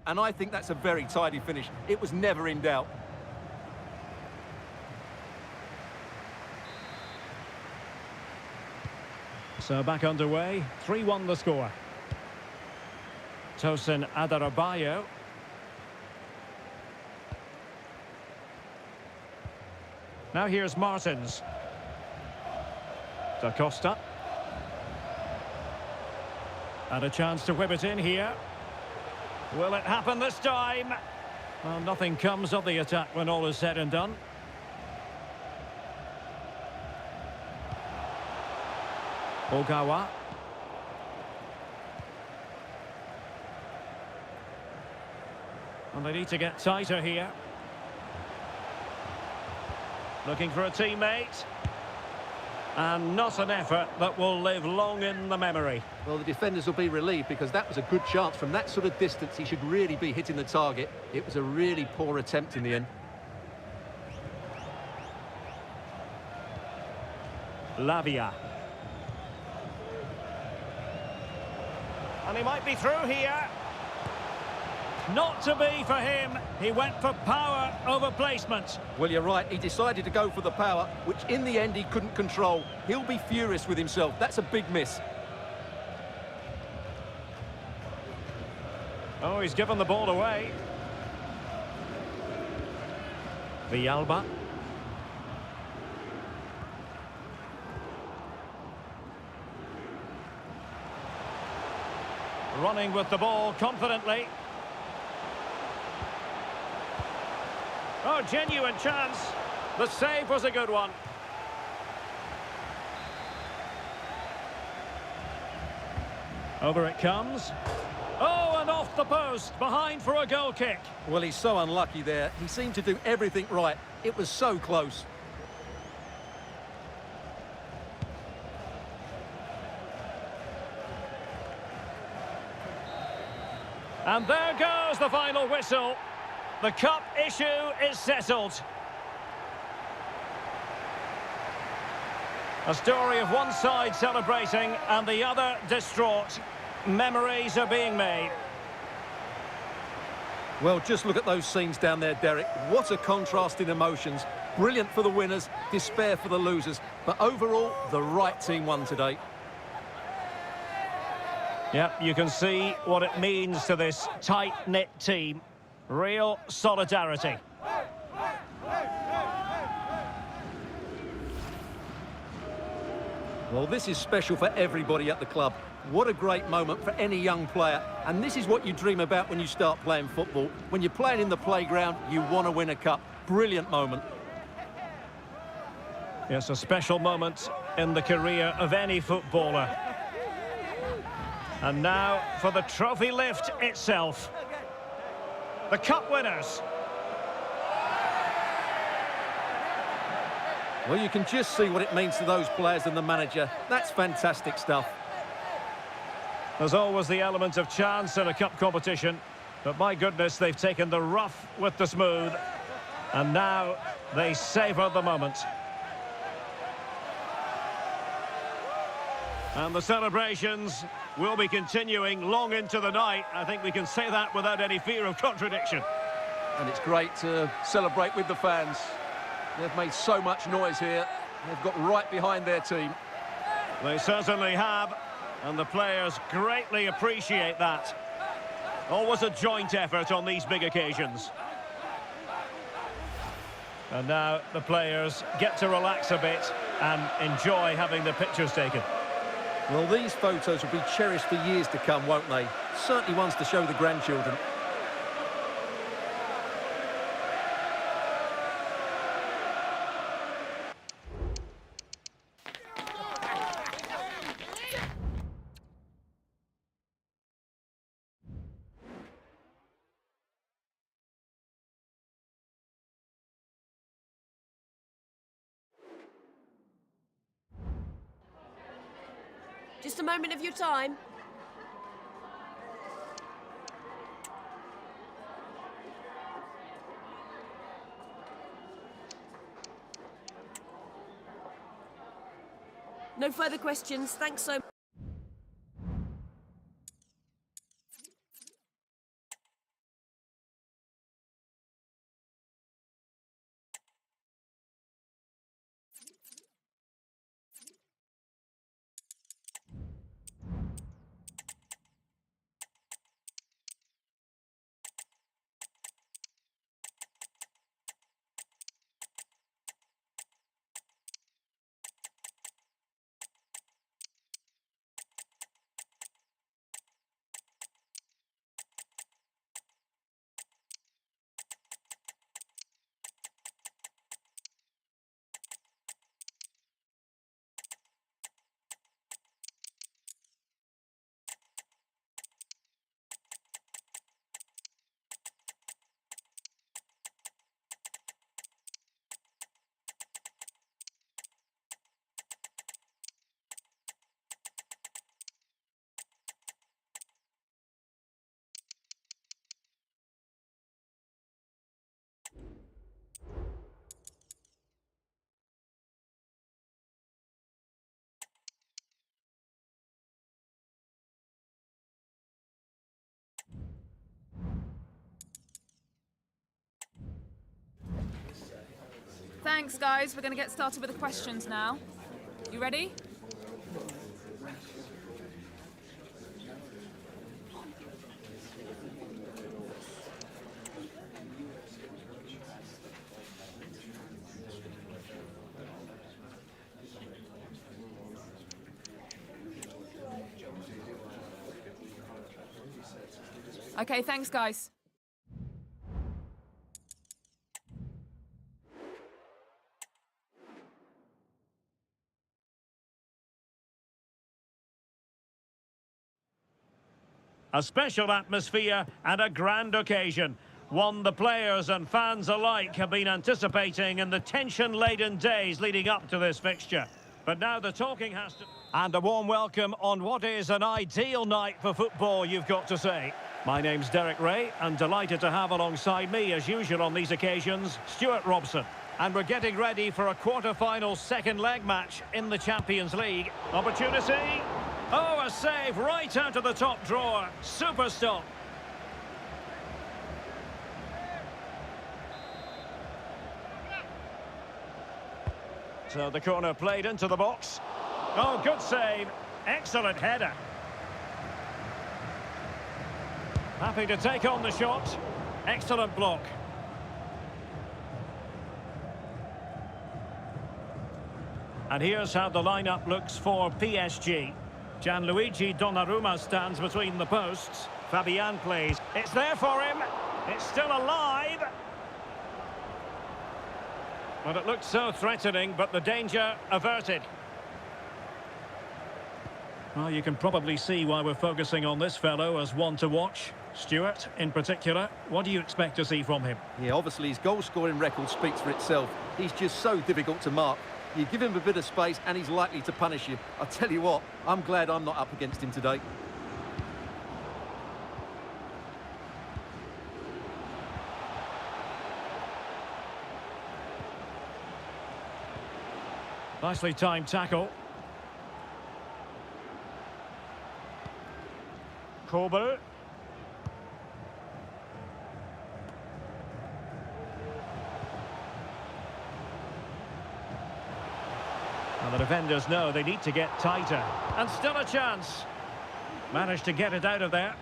And I think that's a very tidy finish. It was never in doubt. So back underway, 3-1 the score. Tosin Adarabayo. Now here's Martins. Da Costa. And a chance to whip it in here. Will it happen this time? Well, nothing comes of the attack when all is said and done. Ogawa. And they need to get tighter here. Looking for a teammate. And not an effort that will live long in the memory. Well, the defenders will be relieved because that was a good chance. From that sort of distance, he should really be hitting the target. It was a really poor attempt in the end. Lavia. And he might be through here. Not to be for him. He went for power over placement. Well, you're right. He decided to go for the power, which in the end he couldn't control. He'll be furious with himself. That's a big miss. Oh, he's given the ball away. Villalba. Running with the ball confidently. Oh, genuine chance. The save was a good one. Over it comes. Oh, and off the post. Behind for a goal kick. Well, he's so unlucky there. He seemed to do everything right. It was so close. And there goes the final whistle. The cup issue is settled. A story of one side celebrating and the other distraught. Memories are being made. Well, just look at those scenes down there, Derek. What a contrast in emotions. Brilliant for the winners, despair for the losers. But overall, the right team won today. Yep, you can see what it means to this tight-knit team. Real solidarity. Well, this is special for everybody at the club. What a great moment for any young player. And this is what you dream about when you start playing football. When you're playing in the playground, you want to win a cup. Brilliant moment. Yes, a special moment in the career of any footballer. And now for the trophy lift itself. The cup winners. Well, you can just see what it means to those players and the manager. That's fantastic stuff. There's always the element of chance in a cup competition. But my goodness, they've taken the rough with the smooth. And now they savour the moment. And the celebrations will be continuing long into the night. I think we can say that without any fear of contradiction. And it's great to celebrate with the fans. They've made so much noise here. They've got right behind their team. They certainly have. And the players greatly appreciate that. Always a joint effort on these big occasions. And now the players get to relax a bit and enjoy having the pictures taken. Well, these photos will be cherished for years to come, won't they? Certainly ones to show the grandchildren. Just a moment of your time. No further questions. Thanks so much. Thanks, guys. We're going to get started with the questions now. You ready? Okay, thanks, guys. A special atmosphere and a grand occasion. One the players and fans alike have been anticipating in the tension-laden days leading up to this fixture. But now the talking has to... And a warm welcome on what is an ideal night for football, you've got to say. My name's Derek Ray, and delighted to have alongside me, as usual on these occasions, Stuart Robson. And we're getting ready for a quarter-final second leg match in the Champions League. Opportunity... Oh, a save right out of the top drawer. Super stop. So the corner played into the box. Oh, good save. Excellent header. Happy to take on the shot. Excellent block. And here's how the lineup looks for PSG. Gianluigi Donnarumma stands between the posts. Fabian plays. It's there for him. It's still alive. But it looked so threatening, but the danger averted. Well, you can probably see why we're focusing on this fellow as one to watch. Stuart, in particular, what do you expect to see from him? Yeah, obviously his goal-scoring record speaks for itself. He's just so difficult to mark. You give him a bit of space and he's likely to punish you. I'll tell you what, I'm glad I'm not up against him today. Nicely timed tackle. Kobe. And the defenders know they need to get tighter. And still a chance. Managed to get it out of there.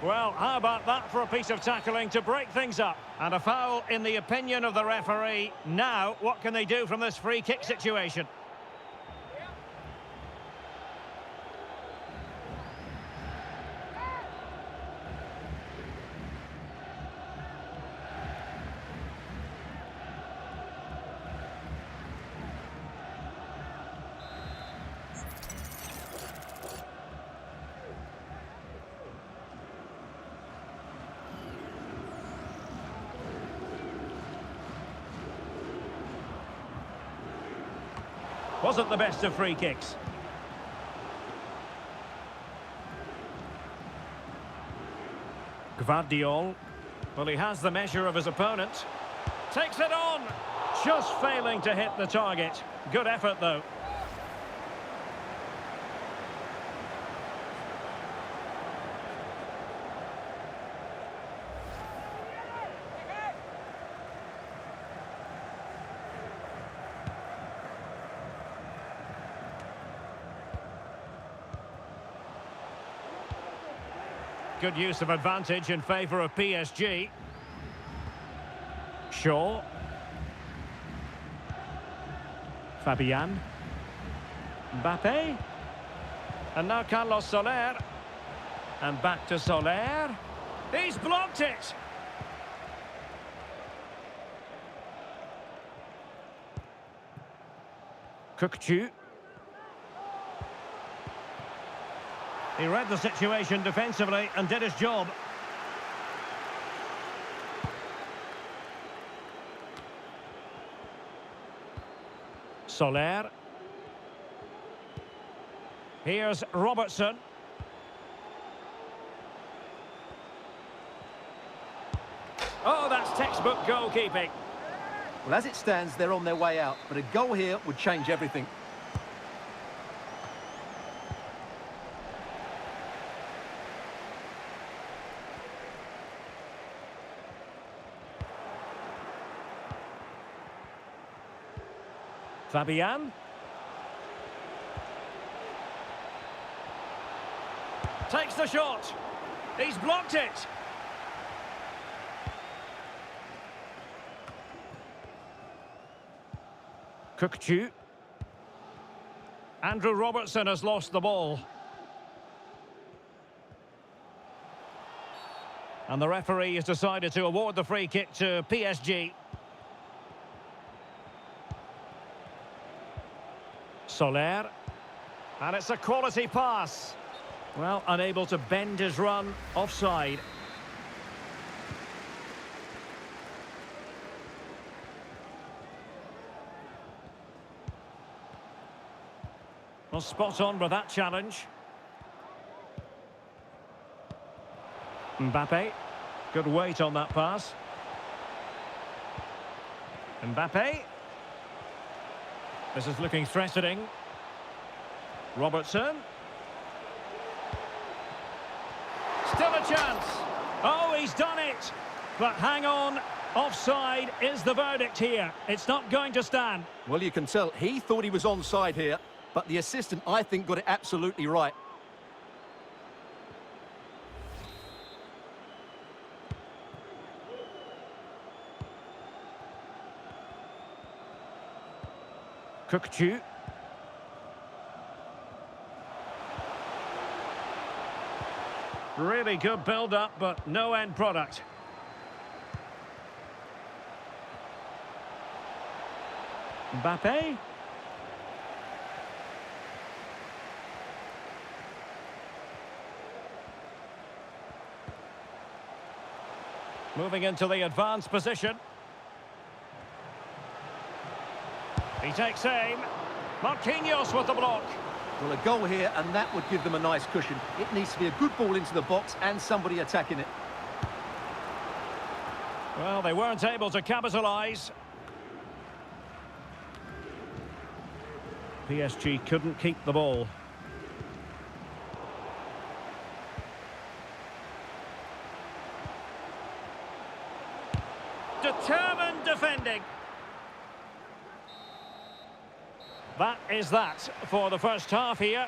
Well, how about that for a piece of tackling to break things up? And a foul in the opinion of the referee. Now, what can they do from this free kick situation? Wasn't the best of free kicks. Gvardiol. Well, he has the measure of his opponent. Takes it on. Just failing to hit the target. Good effort, though. Good use of advantage in favour of PSG. Shaw. Fabian. Mbappe. And now Carlos Soler. And back to Soler. He's blocked it. Kukçu. He read the situation defensively and did his job. Soler. Here's Robertson. Oh, that's textbook goalkeeping. Well, as it stands, they're on their way out, but a goal here would change everything. Fabian. Takes the shot. He's blocked it. Kukçu. Andrew Robertson has lost the ball. And the referee has decided to award the free kick to PSG. Soler. And it's a quality pass. Well, unable to bend his run, offside. Well, spot on with that challenge. Mbappe. Good weight on that pass. Mbappe. This is looking threatening. Robertson. Still a chance. Oh, he's done it. But hang on. Offside is the verdict here. It's not going to stand. Well, you can tell he thought he was onside here, but the assistant, I think, got it absolutely right. Kukçu. Really good build-up, but no end product. Mbappe. Moving into the advanced position. He takes aim. Marquinhos with the block. Well, a goal here, and that would give them a nice cushion. It needs to be a good ball into the box and somebody attacking it. Well, they weren't able to capitalise. PSG couldn't keep the ball. Determined defending. That is that for the first half here.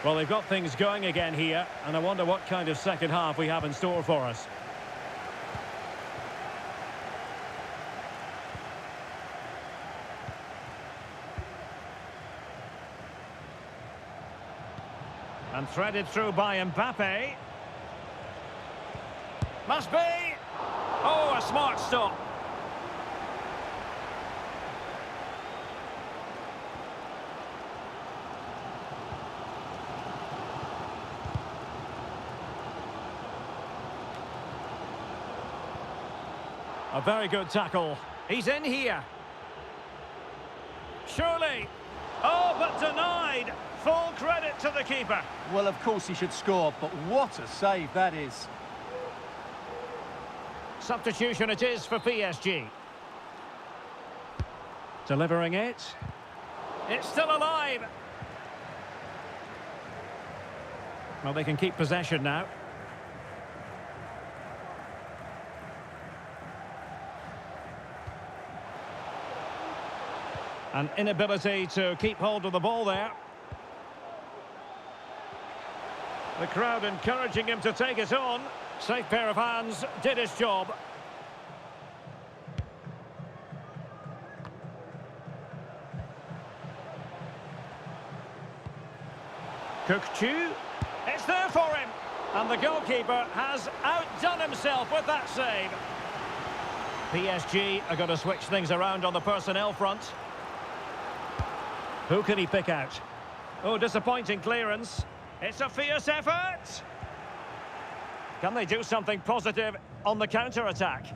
Well, they've got things going again here, and I wonder what kind of second half we have in store for us. And threaded through by Mbappe. Must be! Oh, a smart stop. A very good tackle. He's in here. Surely. Oh, but denied. Full credit to the keeper. Well, of course he should score, but what a save that is. Substitution it is for PSG. Delivering it. It's still alive. Well, they can keep possession now. An inability to keep hold of the ball there. The crowd encouraging him to take it on. Safe pair of hands, did his job. Cook-Chu, it's there for him. And the goalkeeper has outdone himself with that save. PSG are going to switch things around on the personnel front. Who can he pick out? Oh, disappointing clearance. It's a fierce effort. Can they do something positive on the counter-attack?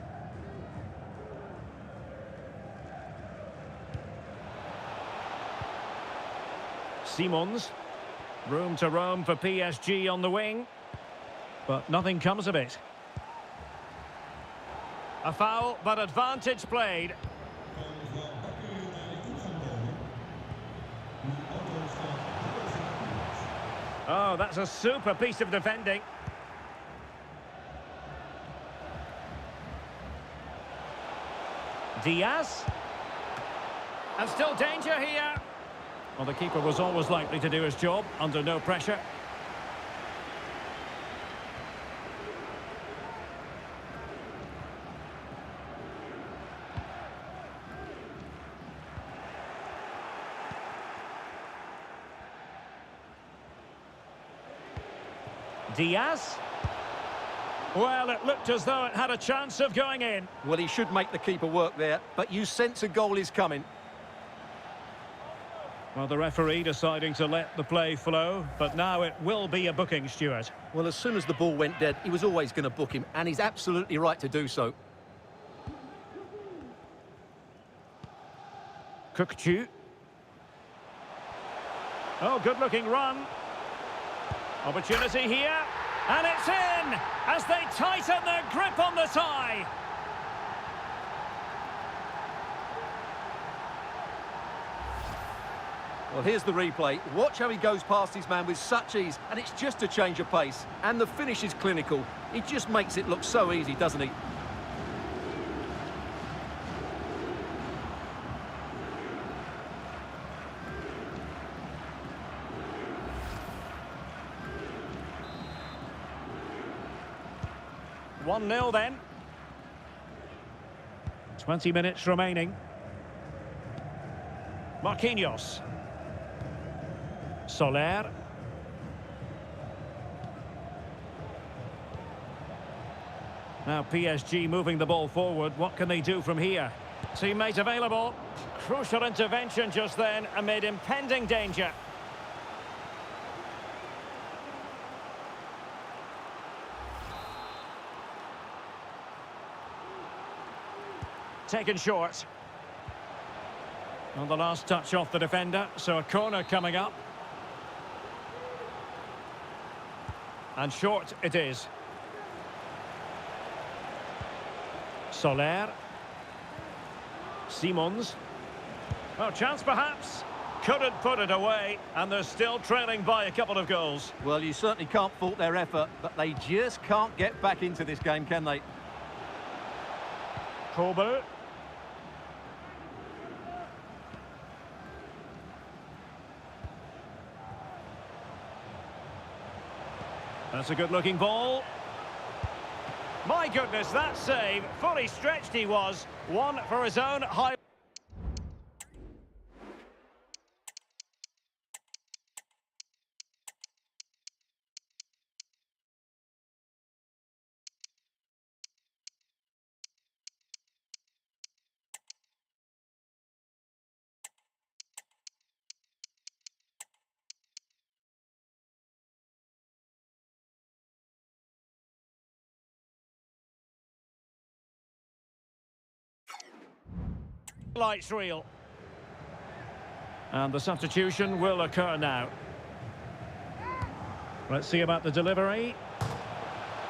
Simons. Room to roam for PSG on the wing. But nothing comes of it. A foul, but advantage played. Oh, that's a super piece of defending. Diaz. And still danger here. Well, the keeper was always likely to do his job under no pressure. Diaz. Well, it looked as though it had a chance of going in. Well, he should make the keeper work there, but you sense a goal is coming. Well, the referee deciding to let the play flow, but now it will be a booking, Stuart. Well, as soon as the ball went dead, he was always going to book him, and he's absolutely right to do so. Cook-Chu. Oh, good-looking run. Opportunity here, and it's in as they tighten their grip on the tie. Well, here's the replay. Watch how he goes past his man with such ease, and it's just a change of pace. And the finish is clinical. He just makes it look so easy, doesn't he? One 0 then. 20 minutes remaining. Marquinhos. Soler. Now PSG moving the ball forward. What can they do from here? Teammate available. Crucial intervention just then amid impending danger. Taken short. On the last touch off the defender, so a corner coming up. And short it is. Soler. Simons. Well, chance perhaps. couldn't put it away, and they're still trailing by a couple of goals. Well, you certainly can't fault their effort, but they just can't get back into this game, can they? Tribble. That's a good-looking ball. My goodness, that save. Fully stretched he was. One for his own high... Lights reel. And the substitution will occur now. Let's see about the delivery.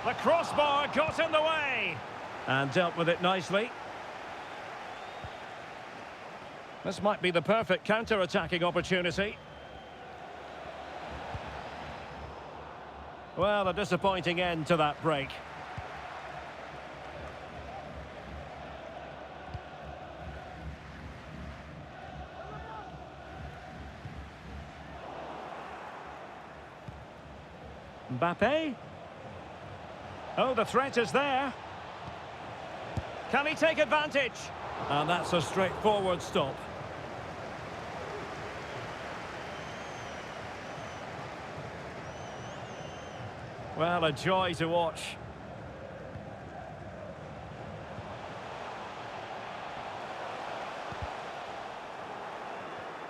The crossbar got in the way and dealt with it nicely. This might be the perfect counter-attacking opportunity. Well, a disappointing end to that break. Mbappe. Oh, the threat is there. Can he take advantage? And that's a straightforward stop. Well, a joy to watch.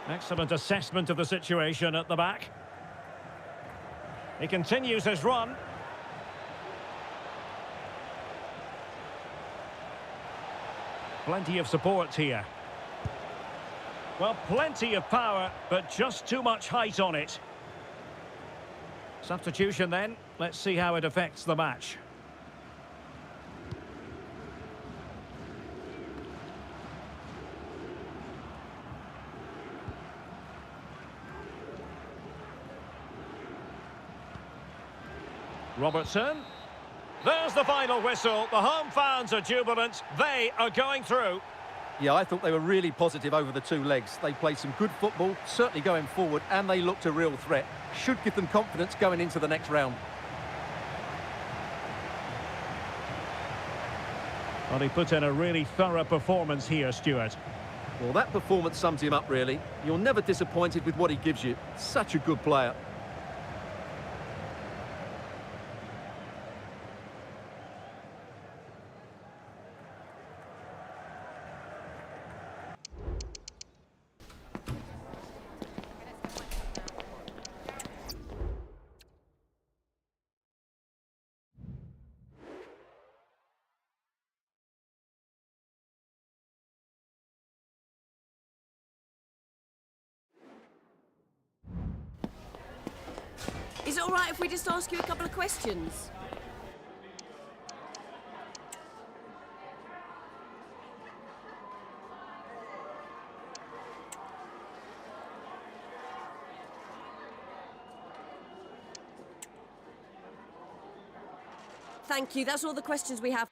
Excellent assessment of the situation at the back. He continues his run. Plenty of support here. Well, plenty of power, but just too much height on it. Substitution then. Let's see how it affects the match. Robertson. There's the final whistle. The home fans are jubilant. They are going through. Yeah, I thought they were really positive over the two legs. They played some good football, certainly going forward, and they looked a real threat. Should give them confidence going into the next round. Well, he put in a really thorough performance here, Stuart. Well, that performance sums him up, really. You're never disappointed with what he gives you. Such a good player. Is it all right if we just ask you a couple of questions? Thank you. That's all the questions we have.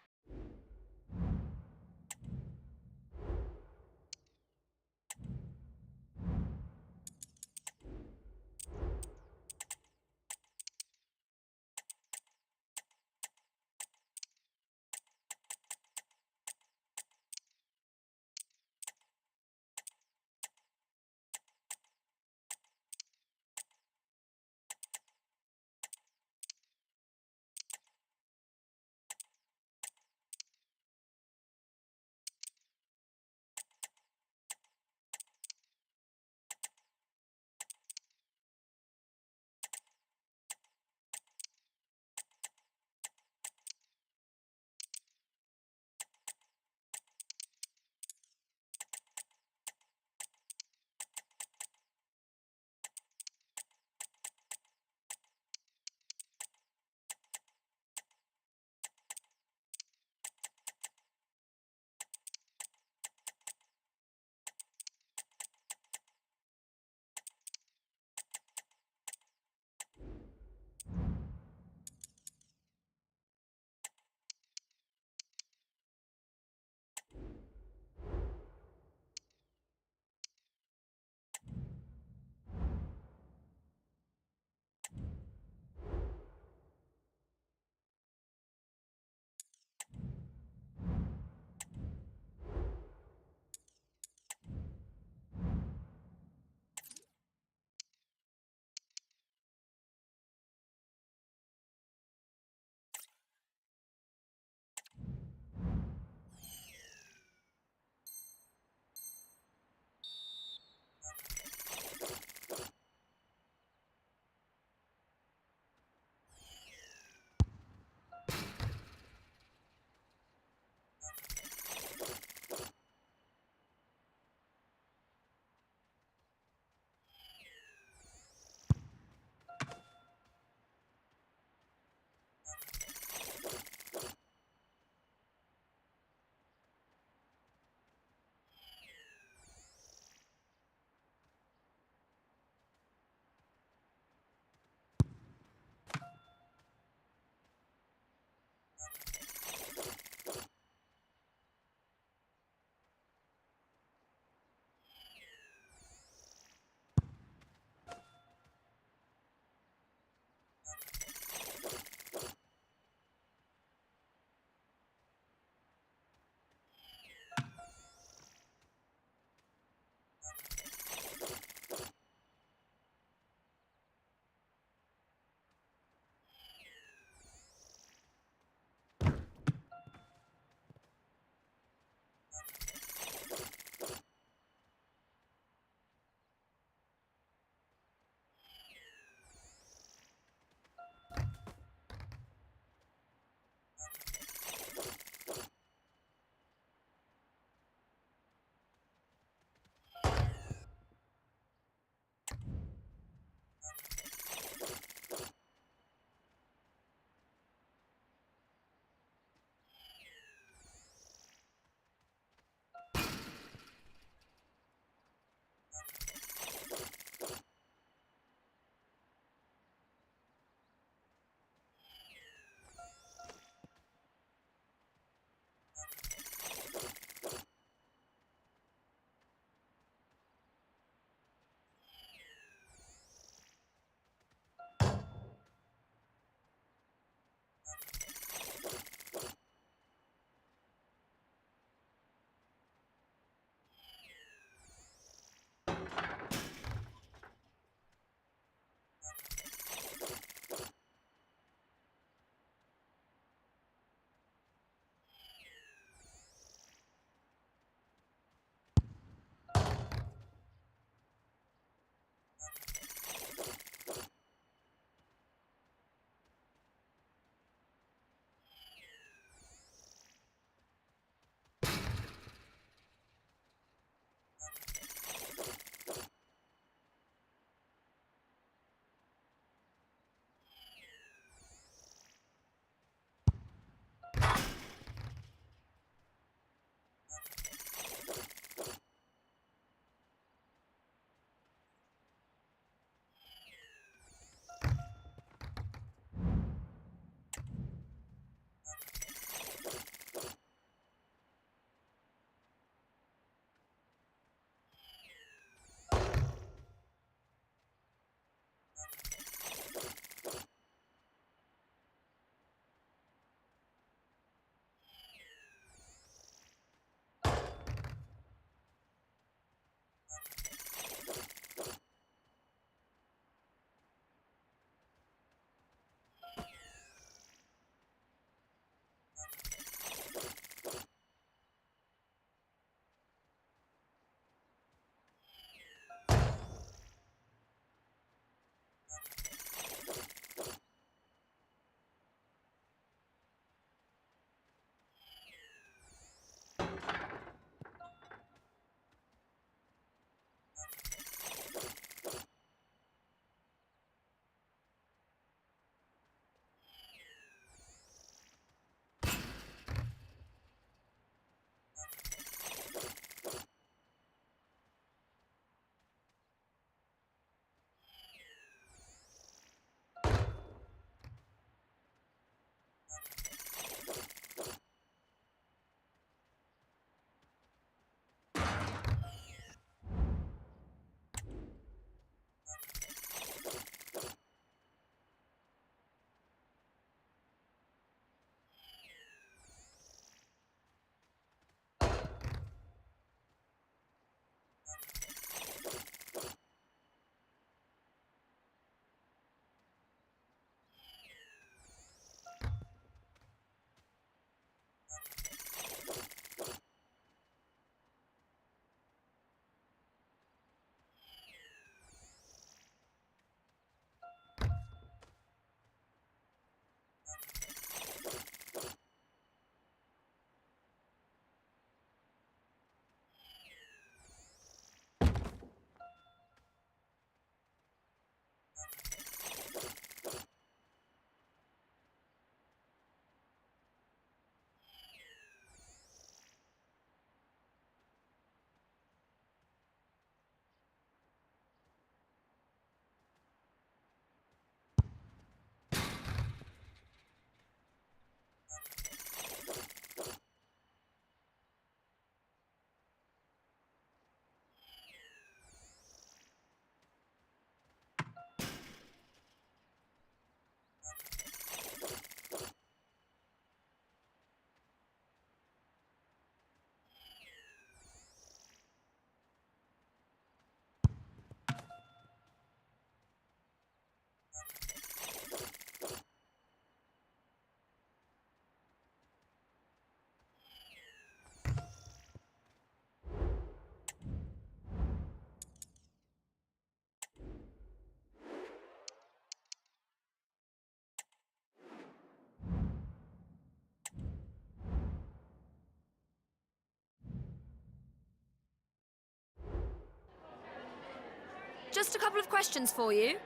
just a couple of questions for you.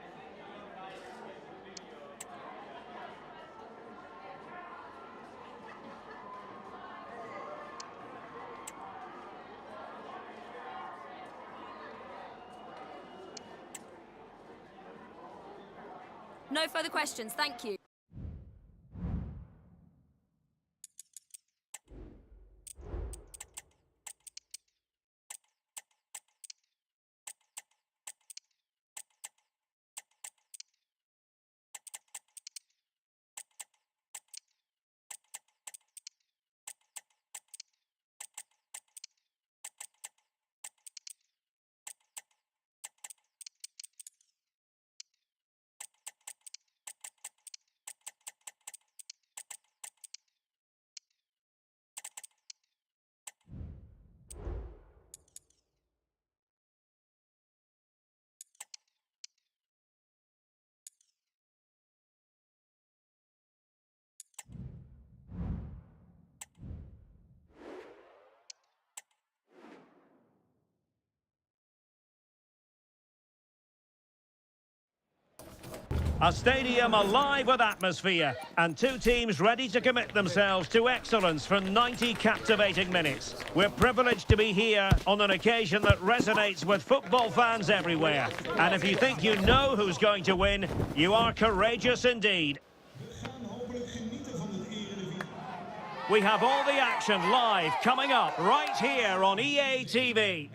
No further questions, thank you. A stadium alive with atmosphere, and two teams ready to commit themselves to excellence for 90 captivating minutes. We're privileged to be here on an occasion that resonates with football fans everywhere. And if you think you know who's going to win, you are courageous indeed. We have all the action live coming up right here on EA TV.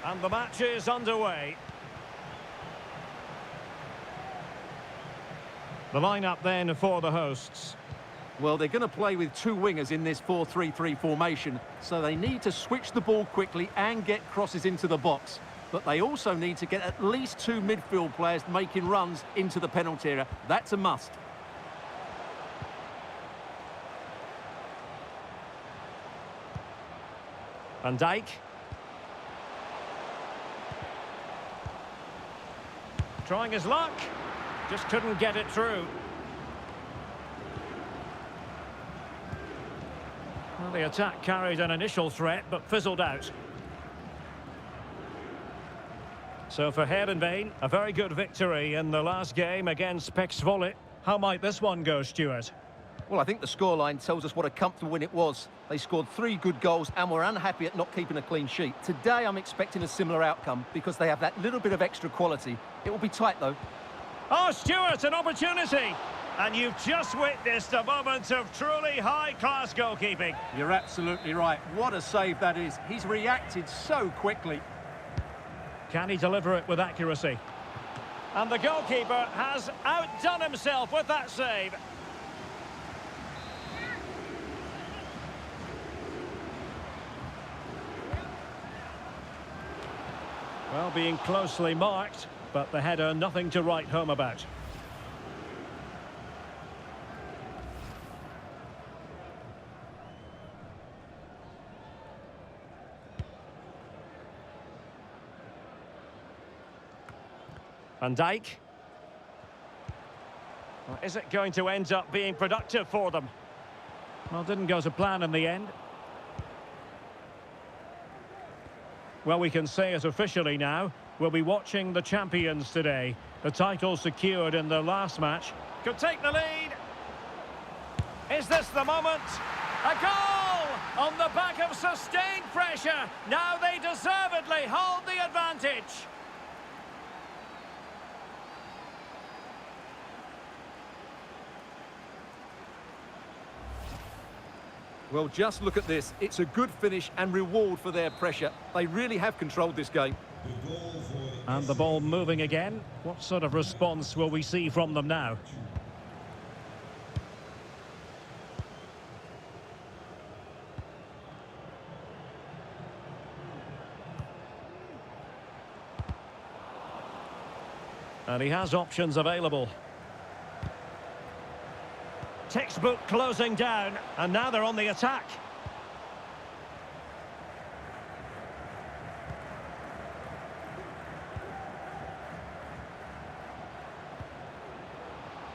And the match is underway. The lineup then for the hosts. Well, they're going to play with two wingers in this 4-3-3 formation, so they need to switch the ball quickly and get crosses into the box. But they also need to get at least two midfield players making runs into the penalty area. That's a must. Van Dijk. Trying his luck, just couldn't get it through. Well, the attack carried an initial threat, but fizzled out. So for Heerenveen, a very good victory in the last game against Spek. How might this one go, Stuart? Well, I think the scoreline tells us what a comfortable win it was. They scored 3 good goals and were unhappy at not keeping a clean sheet. Today, I'm expecting a similar outcome because they have that little bit of extra quality. It will be tight, though. Oh, Stuart, an opportunity! And you've just witnessed a moment of truly high-class goalkeeping. You're absolutely right. What a save that is. He's reacted so quickly. Can he deliver it with accuracy? And the goalkeeper has outdone himself with that save. Well, being closely marked, but the header nothing to write home about. Van Dijk. Well, is it going to end up being productive for them? Well, didn't go to plan in the end. Well, we can say it officially now. We'll be watching the champions today. The title secured in the last match. Could take the lead. Is this the moment? A goal! On the back of sustained pressure. Now they deservedly hold the advantage. Well, just look at this. It's a good finish and reward for their pressure. They really have controlled this game. And the ball moving again. What sort of response will we see from them now? And he has options available. Textbook closing down, and now they're on the attack.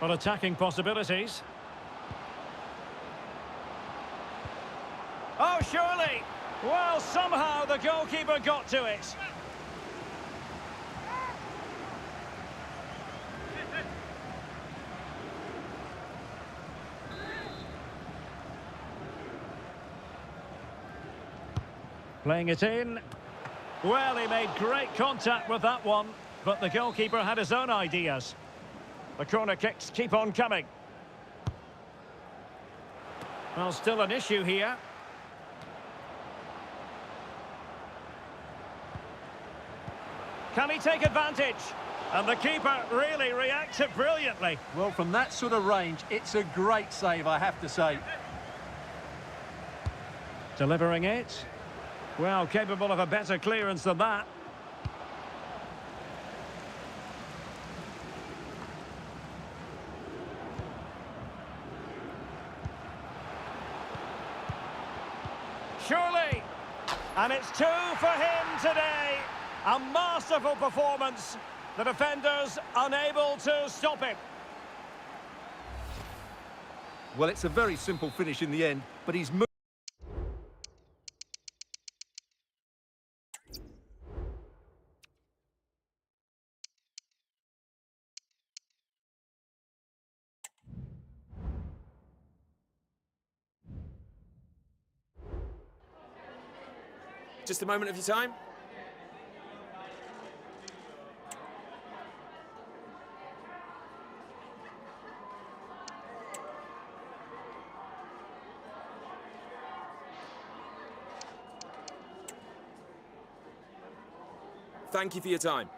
Well, attacking possibilities. Oh, surely. Well, somehow the goalkeeper got to it. Playing it in. Well, he made great contact with that one, but the goalkeeper had his own ideas. The corner kicks keep on coming. Well, still an issue here. Can he take advantage? And the keeper really reacted brilliantly. Well, from that sort of range, it's a great save, I have to say. Delivering it. Well, capable of a better clearance than that. Surely. And it's 2 for him today. A masterful performance. The defenders unable to stop him. Well, it's a very simple finish in the end, but he's moved. Just a moment of your time. Thank you for your time.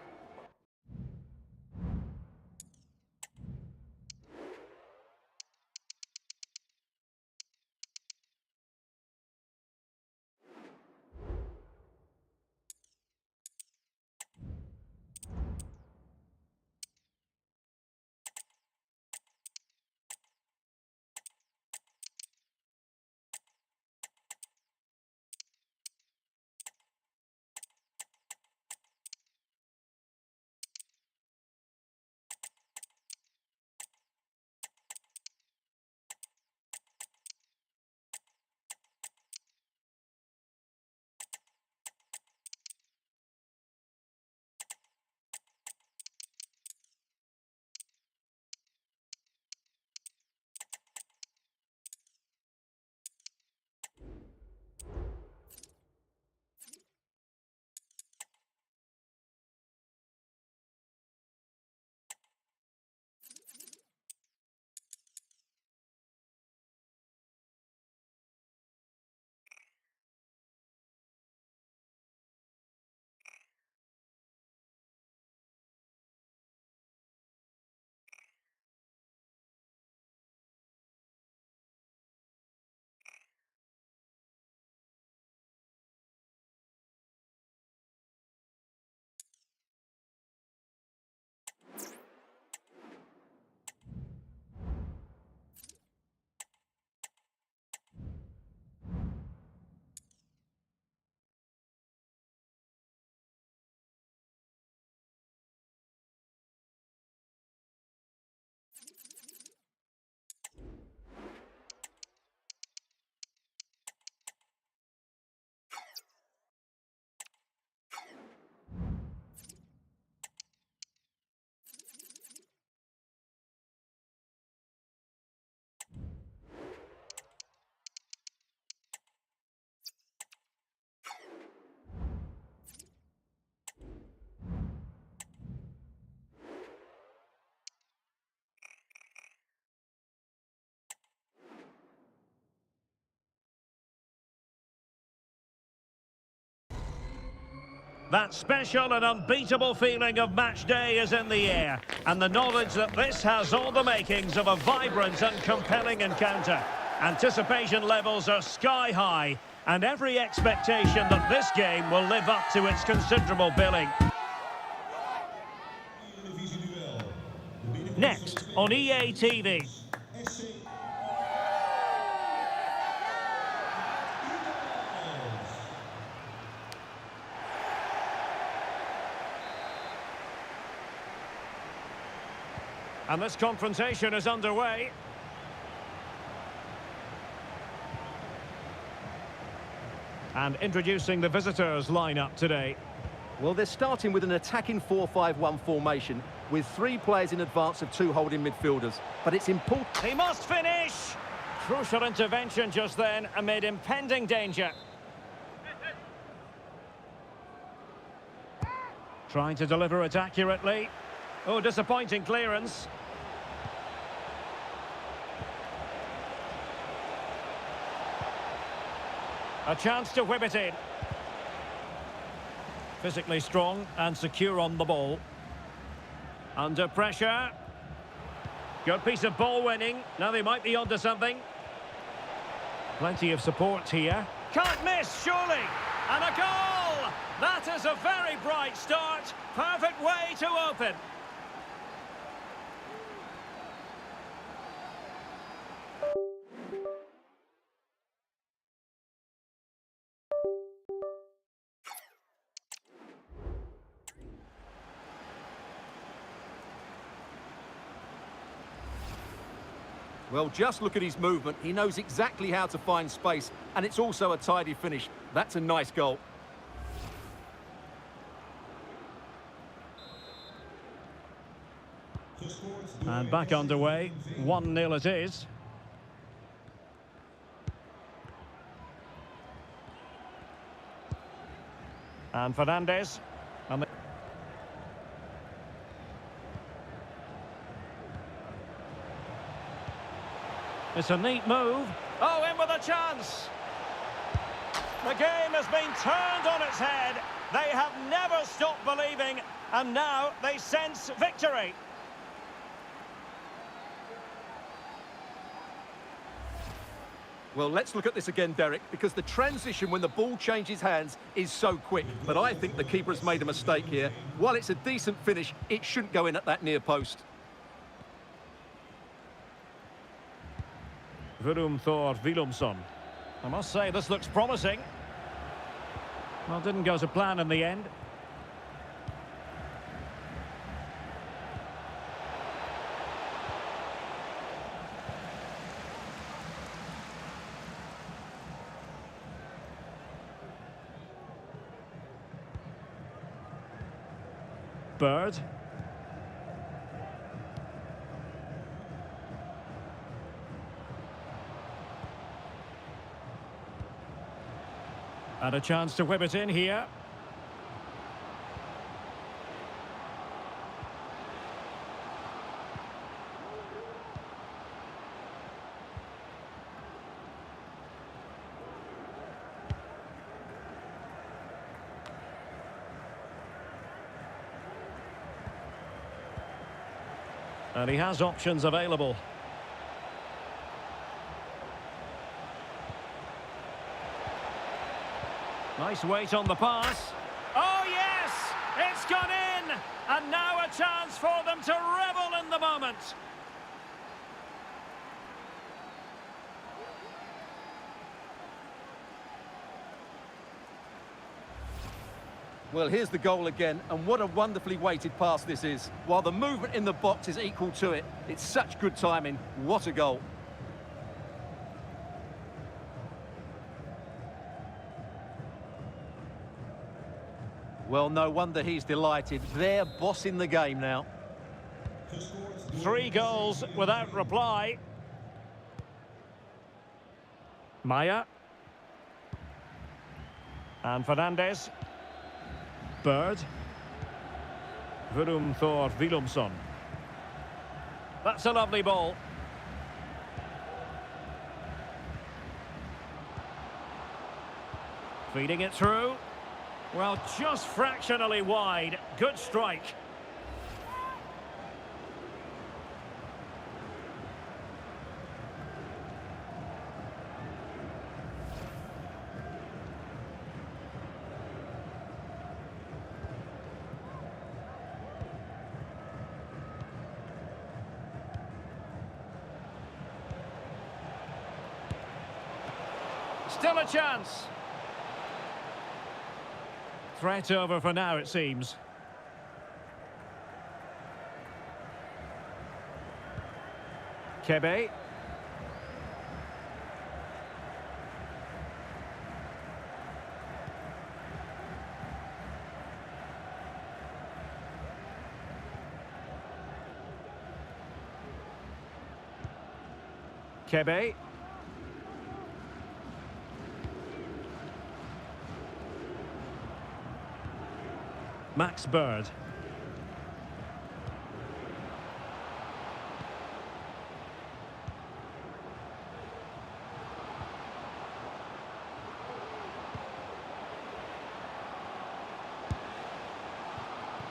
That special and unbeatable feeling of match day is in the air, and the knowledge that this has all the makings of a vibrant and compelling encounter. Anticipation levels are sky high, and every expectation that this game will live up to its considerable billing. Next on EA TV. And this confrontation is underway. And introducing the visitors lineup today. Well, they're starting with an attacking 4-5-1 formation with 3 players in advance of 2 holding midfielders. But it's important... He must finish! Crucial intervention just then amid impending danger. Trying to deliver it accurately. Oh, disappointing clearance. A chance to whip it in. Physically strong and secure on the ball. Under pressure. Good piece of ball winning. Now they might be onto something. Plenty of support here. Can't miss, surely. And a goal! That is a very bright start. Perfect way to open. Well, just look at his movement. He knows exactly how to find space, and it's also a tidy finish. That's a nice goal. And back underway. 1-0 it is. And Fernandes. And it's a neat move. Oh, in with a chance. The game has been turned on its head. They have never stopped believing, and now they sense victory. Well, let's look at this again, Derek, because the transition when the ball changes hands is so quick. But I think the keeper has made a mistake here. While it's a decent finish, it shouldn't go in at that near post. Thor Willumsson. I must say, this looks promising. Well, didn't go to plan in the end. Bird. And a chance to whip it in here. And he has options available. Nice weight on the pass. Oh, yes! It's gone in! And now a chance for them to revel in the moment. Well, here's the goal again, and what a wonderfully weighted pass this is. While the movement in the box is equal to it, it's such good timing. What a goal. Well, no wonder he's delighted. They're bossing the game now. 3 goals without reply. Maya. And Fernandes. Bird. Thor Willumsson. That's a lovely ball. Feeding it through. Well, just fractionally wide. Good strike. Still a chance. Threat over for now, it seems. Kebe. Kebe. Max Bird.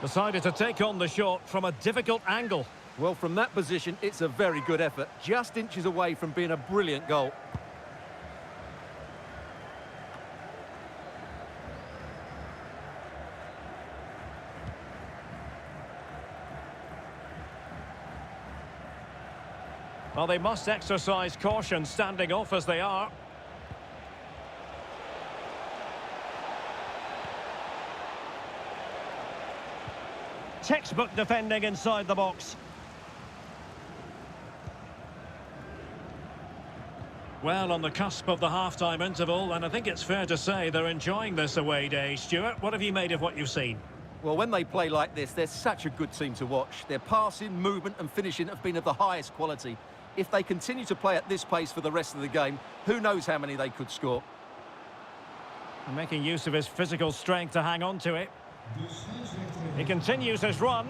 Decided to take on the shot from a difficult angle. Well, from that position, it's a very good effort. Just inches away from being a brilliant goal. Well, they must exercise caution standing off as they are. Textbook defending inside the box. Well, on the cusp of the half-time interval, and I think it's fair to say they're enjoying this away day. Stuart, what have you made of what you've seen? Well, when they play like this, they're such a good team to watch. Their passing, movement and finishing have been of the highest quality. If they continue to play at this pace for the rest of the game, who knows how many they could score. And making use of his physical strength to hang on to it. He continues his run.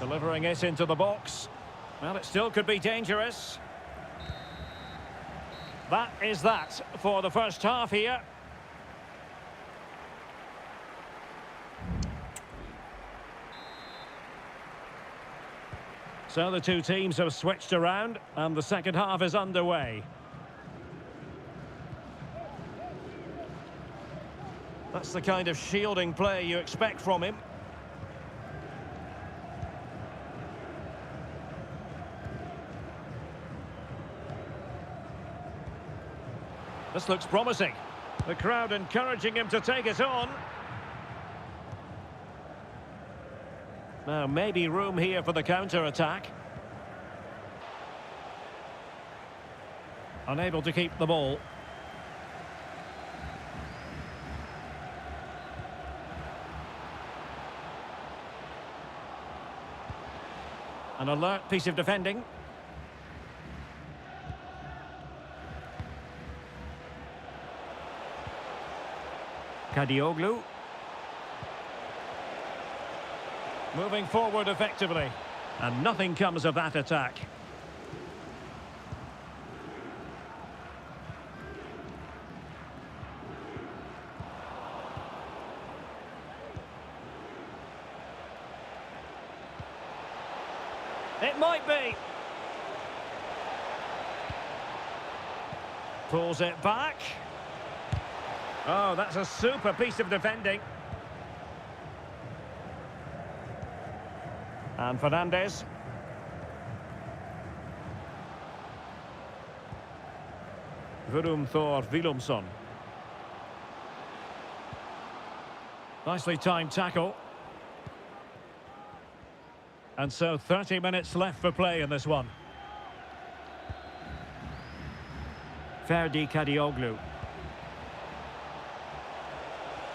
Delivering it into the box. Well, it still could be dangerous. That is that for the first half here. So the two teams have switched around and the second half is underway. That's the kind of shielding play you expect from him. This looks promising. The crowd encouraging him to take it on. Now, maybe room here for the counter-attack. Unable to keep the ball. An alert piece of defending. Kadioglu. Moving forward effectively. And nothing comes of that attack. It might be. Pulls it back. Oh, that's a super piece of defending. And Fernandes. Thor Willumsson. Nicely timed tackle. And so 30 minutes left for play in this one. Ferdi Kadioglu.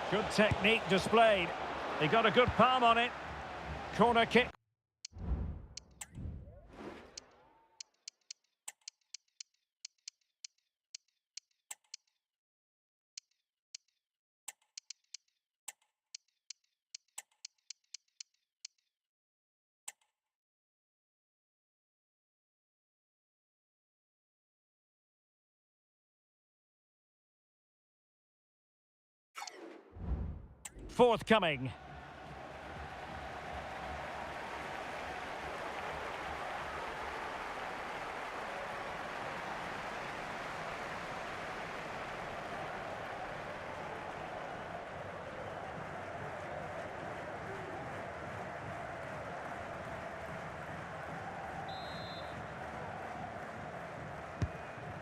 Good technique displayed. He got a good palm on it. Corner kick. Forthcoming.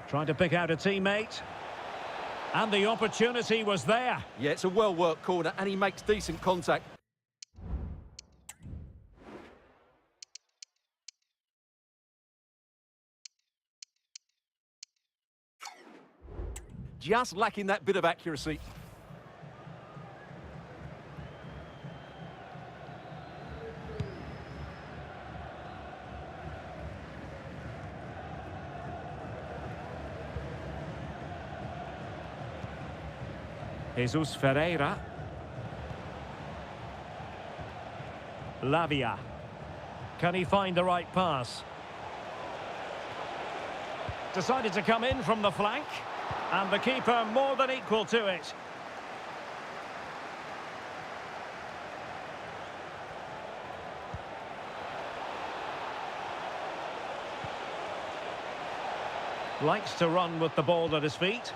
Trying to pick out a teammate. And the opportunity was there. Yeah, it's a well-worked corner and he makes decent contact. Just lacking that bit of accuracy. Jesus Ferreira. Lavia. Can he find the right pass? Decided to come in from the flank. And the keeper more than equal to it. Likes to run with the ball at his feet.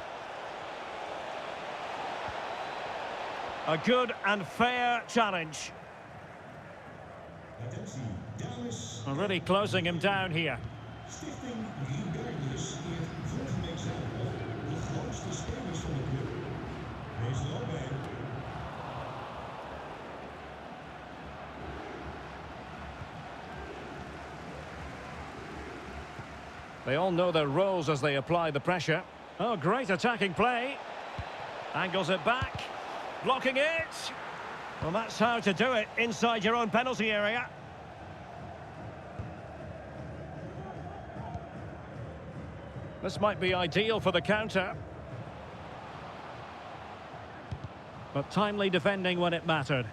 A good and fair challenge. Already closing him down here. They all know their roles as they apply the pressure. Oh, great attacking play. Angles it back. Blocking it. Well, that's how to do it inside your own penalty area. This might be ideal for the counter. But timely defending when it mattered.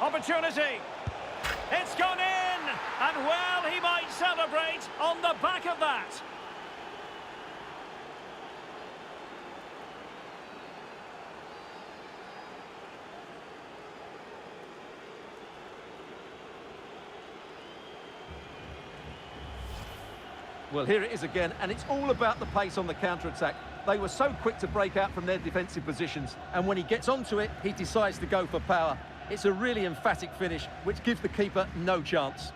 Opportunity. It's gone in. And well, he might celebrate on the back of that. Well, here it is again, and it's all about the pace on the counter-attack. They were so quick to break out from their defensive positions, and when he gets onto it, he decides to go for power. It's a really emphatic finish, which gives the keeper no chance.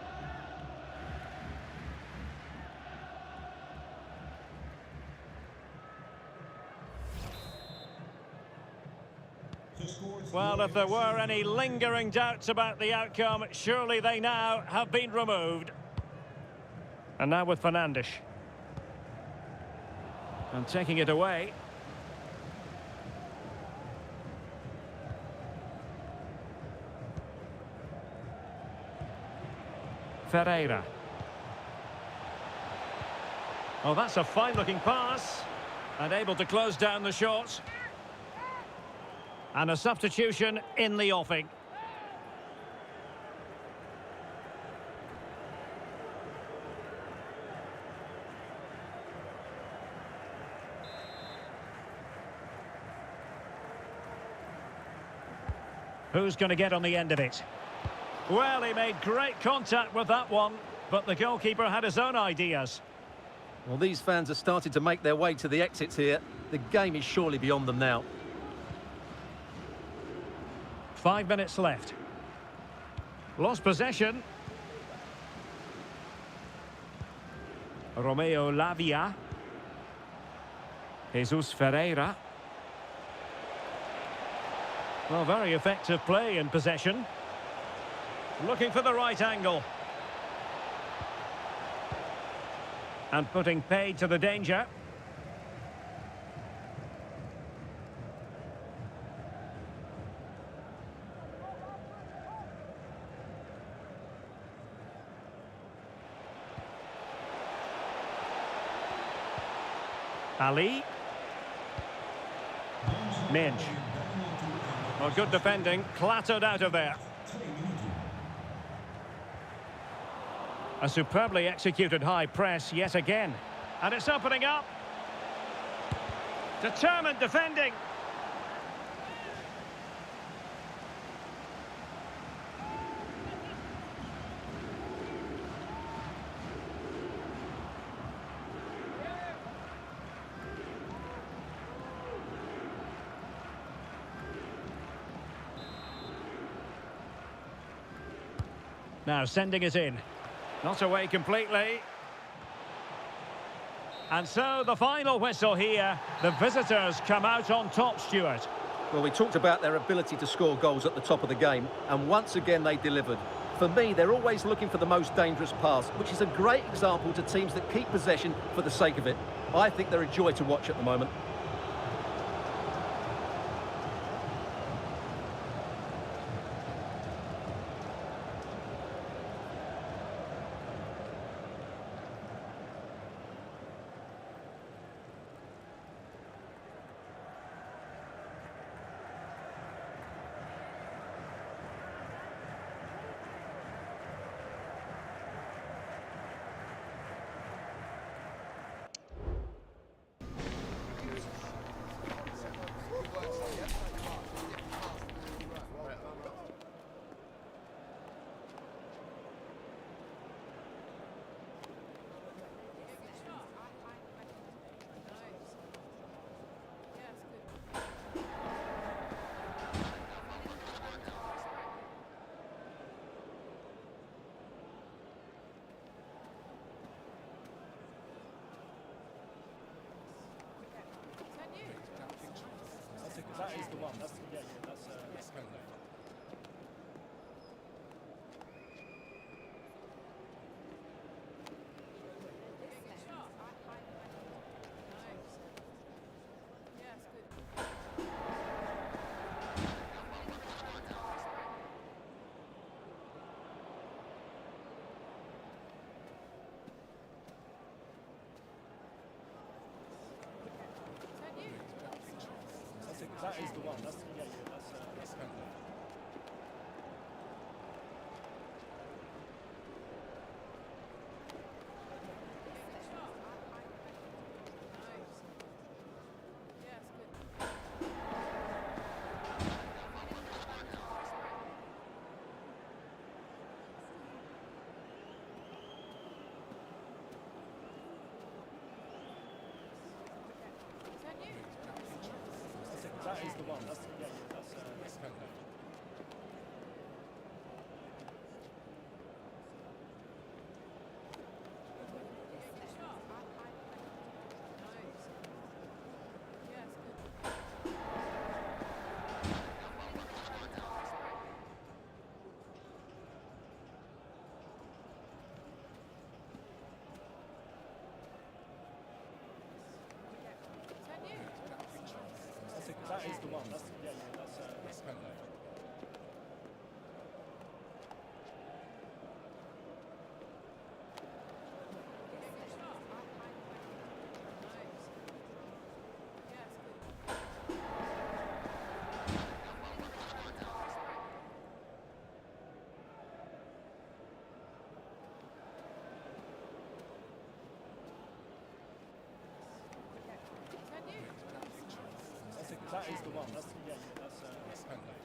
Well, if there were any lingering doubts about the outcome, surely they now have been removed. And now with Fernandes. And taking it away. Ferreira. Oh, that's a fine-looking pass. And able to close down the shot. And a substitution in the offing. Who's going to get on the end of it? Well, he made great contact with that one, but the goalkeeper had his own ideas. Well, these fans have started to make their way to the exits here. The game is surely beyond them now. 5 minutes left. Lost possession. Romeo Lavia. Jesus Ferreira. Well, very effective play in possession. Looking for the right angle. And putting paid to the danger. Ali. Minge. Well, good defending, clattered out of there. A superbly executed high press yet again. And it's opening up. Determined defending. Now sending it in. Not away completely. And so the final whistle here. The visitors come out on top, Stuart. Well, we talked about their ability to score goals at the top of the game, and once again they delivered. For me, they're always looking for the most dangerous pass, which is a great example to teams that keep possession for the sake of it. I think they're a joy to watch at the moment. That is the one. That's kind of. That is the one. That's kind of. That is the one. That's kind of. That is the one. That's kind of. That is the one. That's kind of.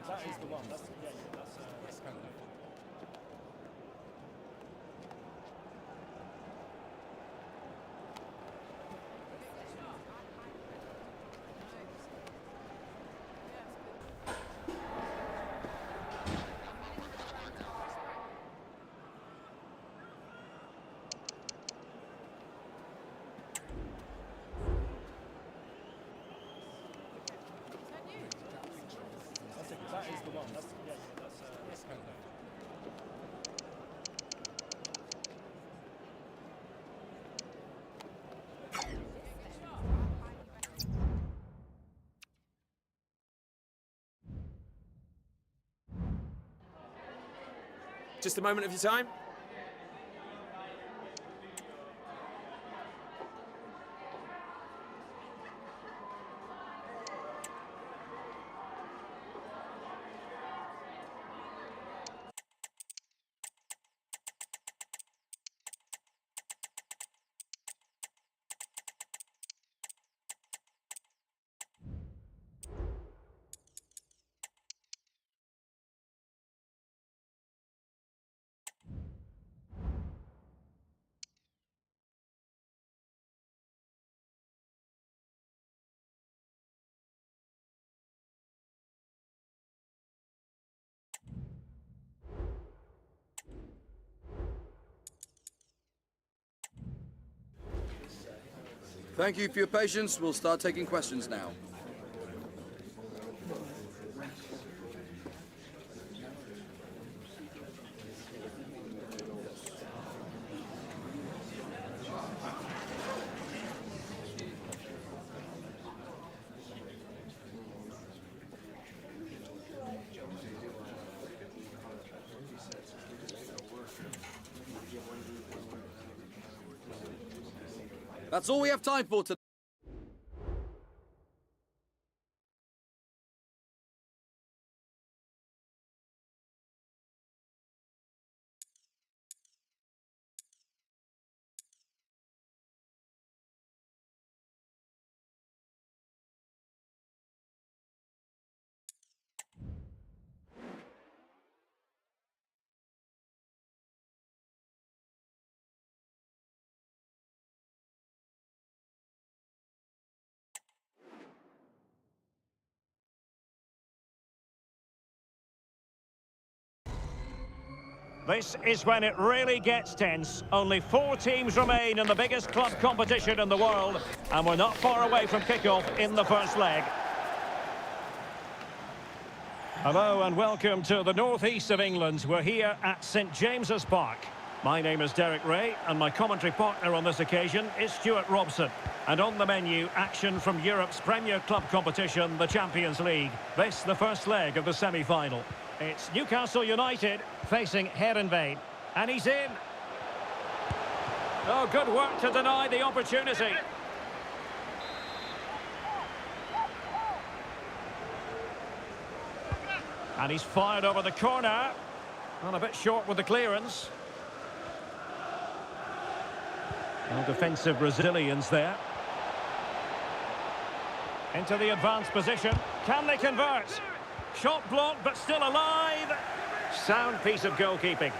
That is the one. That's kind of. That is the one. That's kind of. Just a moment of your time. Thank you for your patience. We'll start taking questions now. That's all we have time for today. This is when it really gets tense. Only 4 teams remain in the biggest club competition in the world, and we're not far away from kickoff in the first leg. Hello and welcome to the northeast of England. We're here at St James's Park. My name is Derek Ray, and my commentary partner on this occasion is Stuart Robson. And on the menu, action from Europe's premier club competition, the Champions League. This, the first leg of the semi-final. It's Newcastle United facing Heerenveen. And he's in. Oh, good work to deny the opportunity. And he's fired over the corner. Well, a bit short with the clearance. Well, defensive resilience there. Into the advanced position. Can they convert? Shot blocked, but still alive. Sound piece of goalkeeping.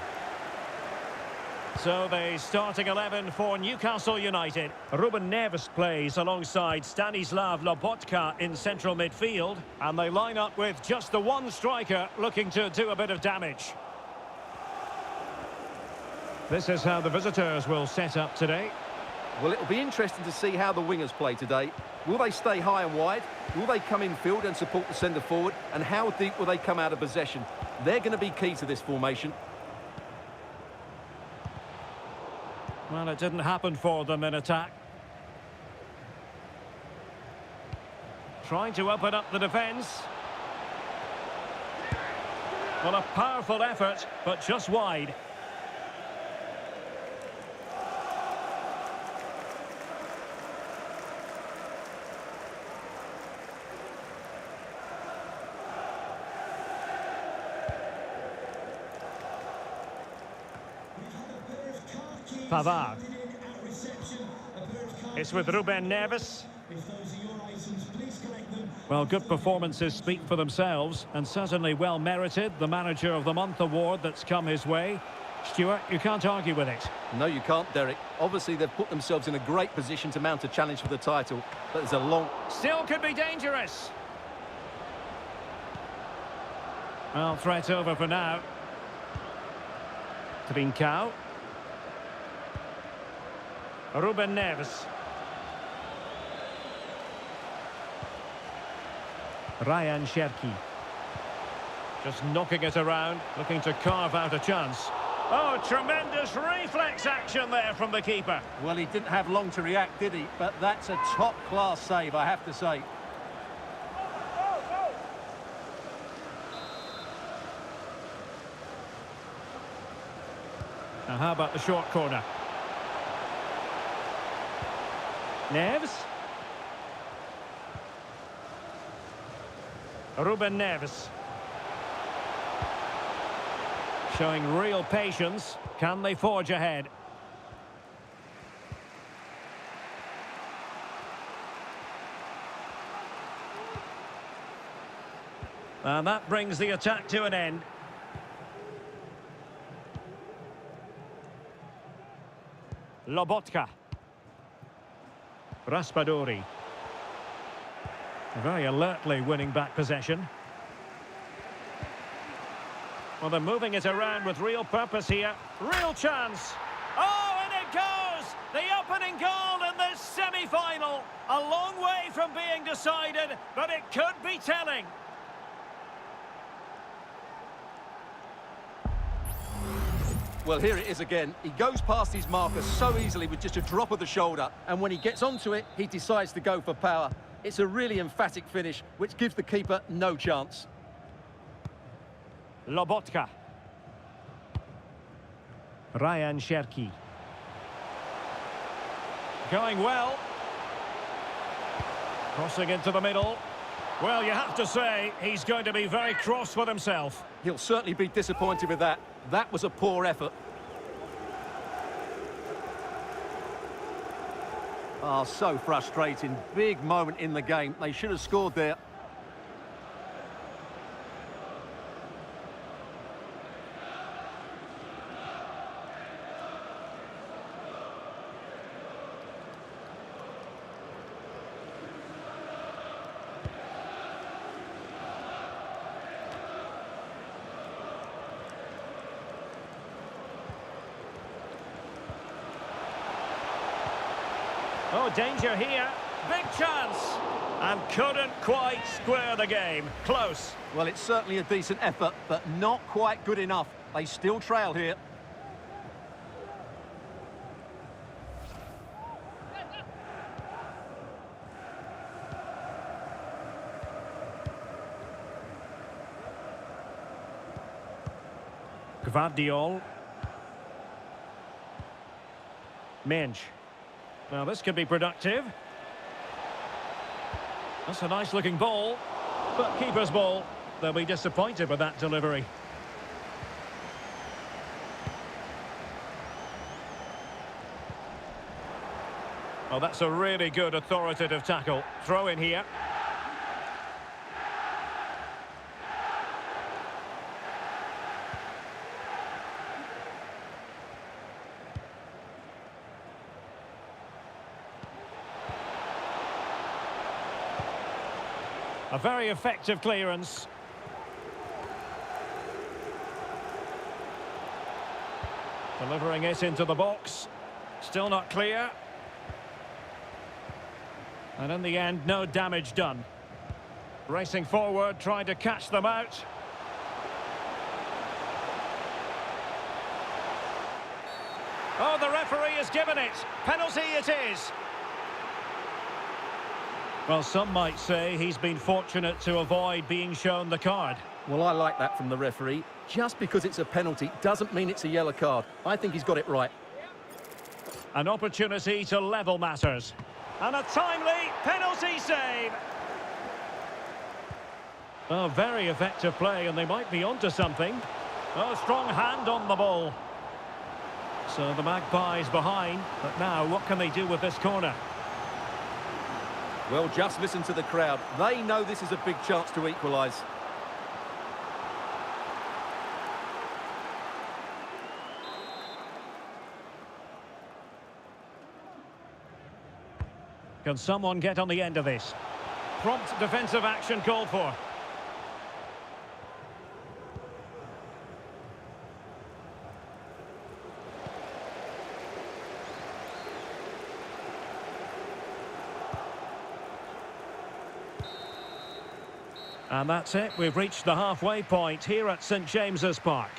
So the starting 11 for Newcastle United. Ruben Neves plays alongside Stanislav Lobotka in central midfield. And they line up with just the one striker looking to do a bit of damage. This is how the visitors will set up today. Well, it'll be interesting to see how the wingers play today. Will they stay high and wide? Will they come in field and support the centre forward? And how deep will they come out of possession? They're going to be key to this formation. Well, it didn't happen for them in attack. Trying to open up the defence. Well, a powerful effort, but just wide. Pavard. It's with Ruben Neves. Well, good performances speak for themselves, and certainly well merited. The Manager of the Month award that's come his way. Stuart, you can't argue with it. No, you can't, Derek. Obviously, they've put themselves in a great position to mount a challenge for the title, but there's a long... Still could be dangerous. Well, threat over for now. Trincao. Ruben Neves. Ryan Cherki. Just knocking it around, looking to carve out a chance. Oh, tremendous reflex action there from the keeper. Well, he didn't have long to react, did he? But that's a top-class save, I have to say. Now, how about the short corner? Neves. Ruben Neves. Showing real patience. Can they forge ahead? And that brings the attack to an end. Lobotka. Raspadori. Very alertly winning back possession. Well, they're moving it around with real purpose here. Real chance. Oh, and it goes! The opening goal in this semi-final. A long way from being decided, but it could be telling. Well, here it is again. He goes past his marker so easily with just a drop of the shoulder. And when he gets onto it, he decides to go for power. It's a really emphatic finish, which gives the keeper no chance. Lobotka. Ryan Cherki. Going well. Crossing into the middle. Well, you have to say, he's going to be very cross with himself. He'll certainly be disappointed with that. That was a poor effort. Oh, so frustrating. Big moment in the game. They should have scored there. Oh, danger here. Big chance. And couldn't quite square the game. Close. Well, it's certainly a decent effort, but not quite good enough. They still trail here. Gvardiol. Minch. Now this could be productive. That's a nice looking ball, but keeper's ball. They'll be disappointed with that delivery. Oh, that's a really good authoritative tackle. Throw in here. A very effective clearance. Delivering it into the box. Still not clear. And in the end, no damage done. Racing forward, trying to catch them out. Oh, the referee has given it. Penalty it is. Well, some might say he's been fortunate to avoid being shown the card. Well, I like that from the referee. Just because it's a penalty doesn't mean it's a yellow card. I think he's got it right. An opportunity to level matters. And a timely penalty save. Oh, very effective play, and they might be onto something. Oh, strong hand on the ball. So the Magpies behind, but now what can they do with this corner? Well, just listen to the crowd. They know this is a big chance to equalise. Can someone get on the end of this? Prompt defensive action called for. And that's it. We've reached the halfway point here at St James's Park.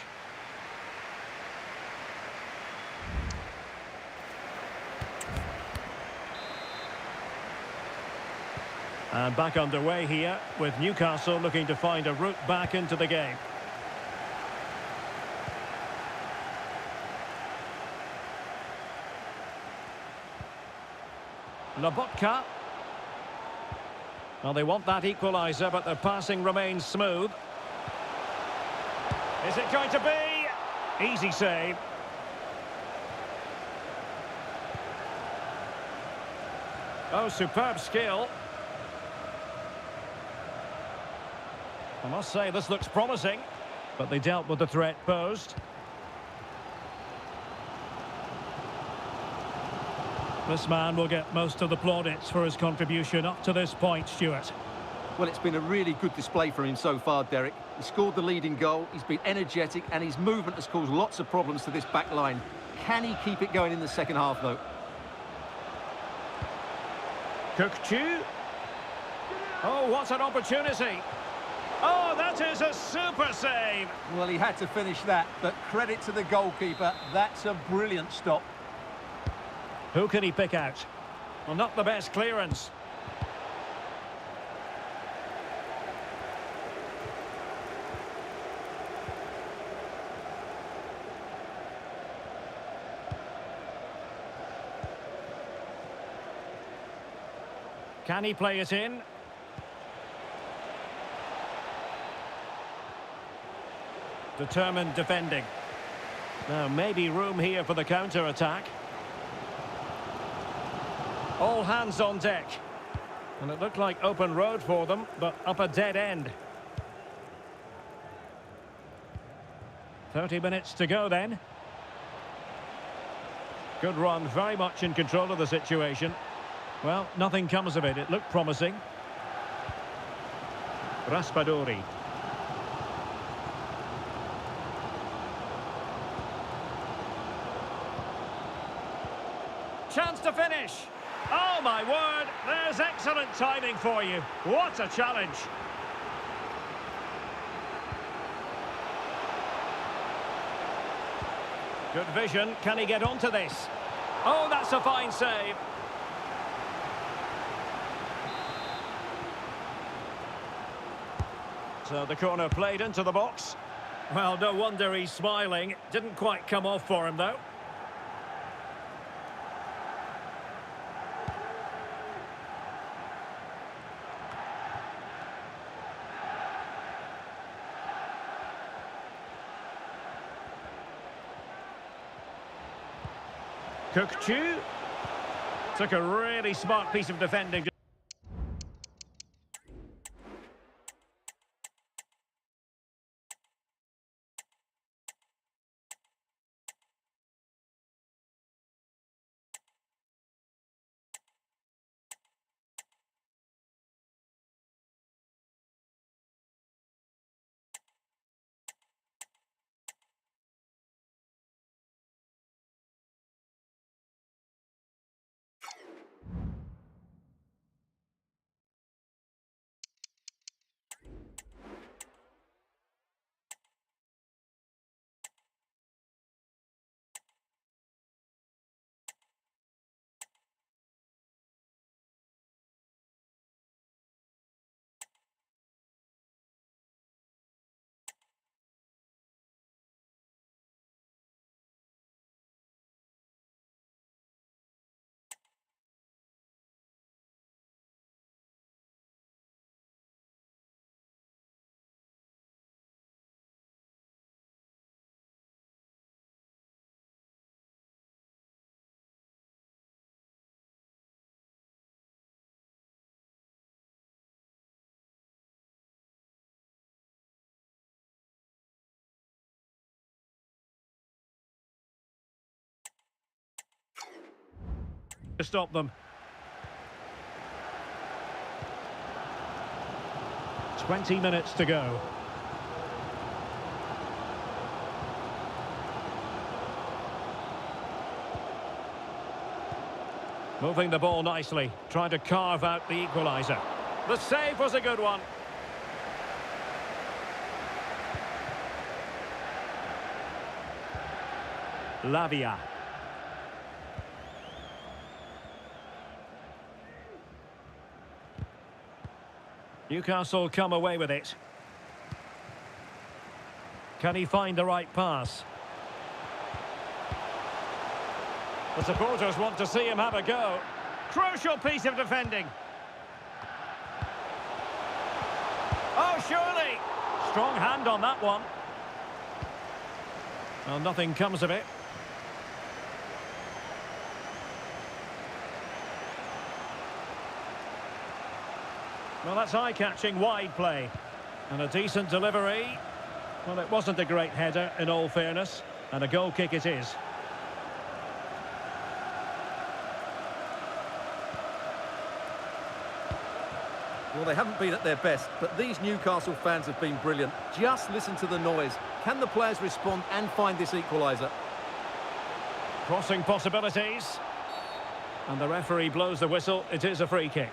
And back underway here with Newcastle looking to find a route back into the game. Lobotka. Well, they want that equaliser, but their passing remains smooth. Is it going to be? Easy save. Oh, superb skill. I must say, this looks promising, but they dealt with the threat posed. This man will get most of the plaudits for his contribution up to this point, Stuart. Well, it's been a really good display for him so far, Derek. He scored the leading goal, he's been energetic, and his movement has caused lots of problems to this back line. Can he keep it going in the second half, though? Kukcu. Oh, what an opportunity. Oh, that is a super save. Well, he had to finish that, but credit to the goalkeeper. That's a brilliant stop. Who can he pick out? Well, not the best clearance. Can he play it in? Determined defending. Now, maybe room here for the counter-attack. All hands on deck. And it looked like open road for them, but up a dead end. 30 minutes to go then. Good run, very much in control of the situation. Well, nothing comes of it. It looked promising. Raspadori. Chance to finish. Oh, my word! There's excellent timing for you. What a challenge. Good vision. Can he get onto this? Oh, that's a fine save. So the corner played into the box. Well, no wonder he's smiling. Didn't quite come off for him, though. Kukchu took a really smart piece of defending. To stop them. 20 minutes to go. Moving the ball nicely, trying to carve out the equaliser. The save was a good one. Lavia. Newcastle come away with it. Can he find the right pass? The supporters want to see him have a go. Crucial piece of defending. Oh, surely! Strong hand on that one. Well, nothing comes of it. Well, that's eye-catching wide play. And a decent delivery. Well, it wasn't a great header, in all fairness. And a goal kick it is. Well, they haven't been at their best, but these Newcastle fans have been brilliant. Just listen to the noise. Can the players respond and find this equaliser? Crossing possibilities. And the referee blows the whistle. It is a free kick.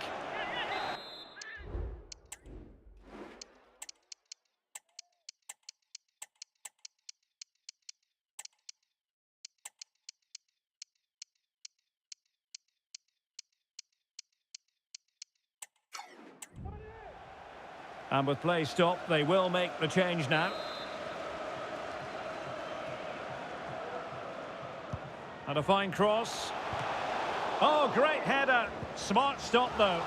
And with play stopped, they will make the change now. And a fine cross. Oh, great header. Smart stop, though.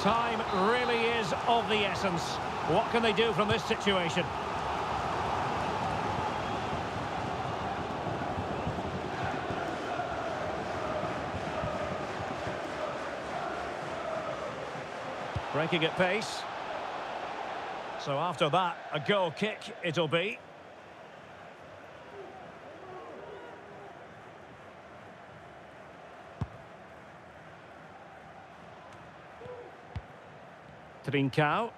Time really is of the essence. What can they do from this situation? Breaking at pace. So after that, a goal kick it'll be. Trincao.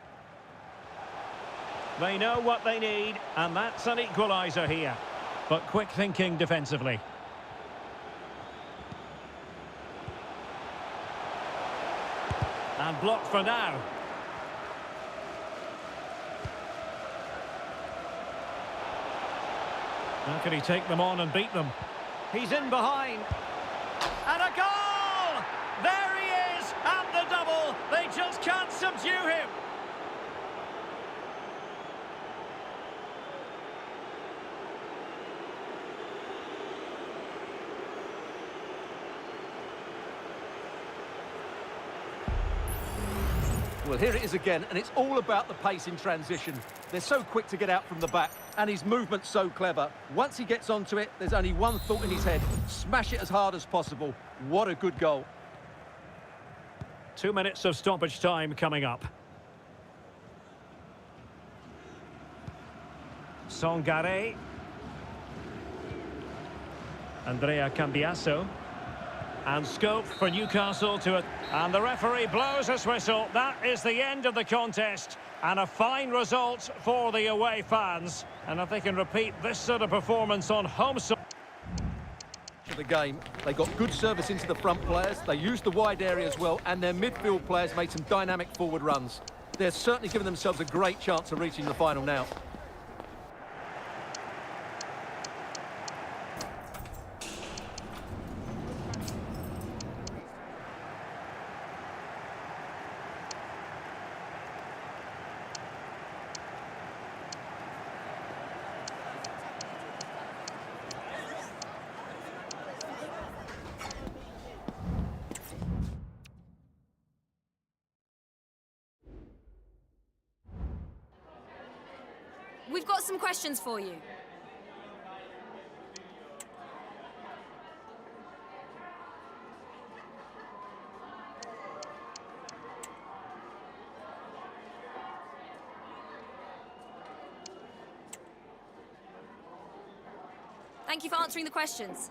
They know what they need, and that's an equaliser here. But quick thinking defensively. And blocked for now. How can he take them on and beat them? He's in behind. And a goal! There he is at the double. They just can't subdue him. Well, here it is again, and it's all about the pace in transition. They're so quick to get out from the back, and his movement's so clever. Once he gets onto it, there's only one thought in his head: smash it as hard as possible. What a good goal. 2 minutes of stoppage time coming up. Songare. Andrea Cambiaso. And scope for Newcastle to it. And the referee blows his whistle. That is the end of the contest. And a fine result for the away fans. And if they can repeat this sort of performance on home soil. The game, they got good service into the front players, they used the wide area as well, and their midfield players made some dynamic forward runs. They're certainly giving themselves a great chance of reaching the final now. We've got some questions for you. Thank you for answering the questions.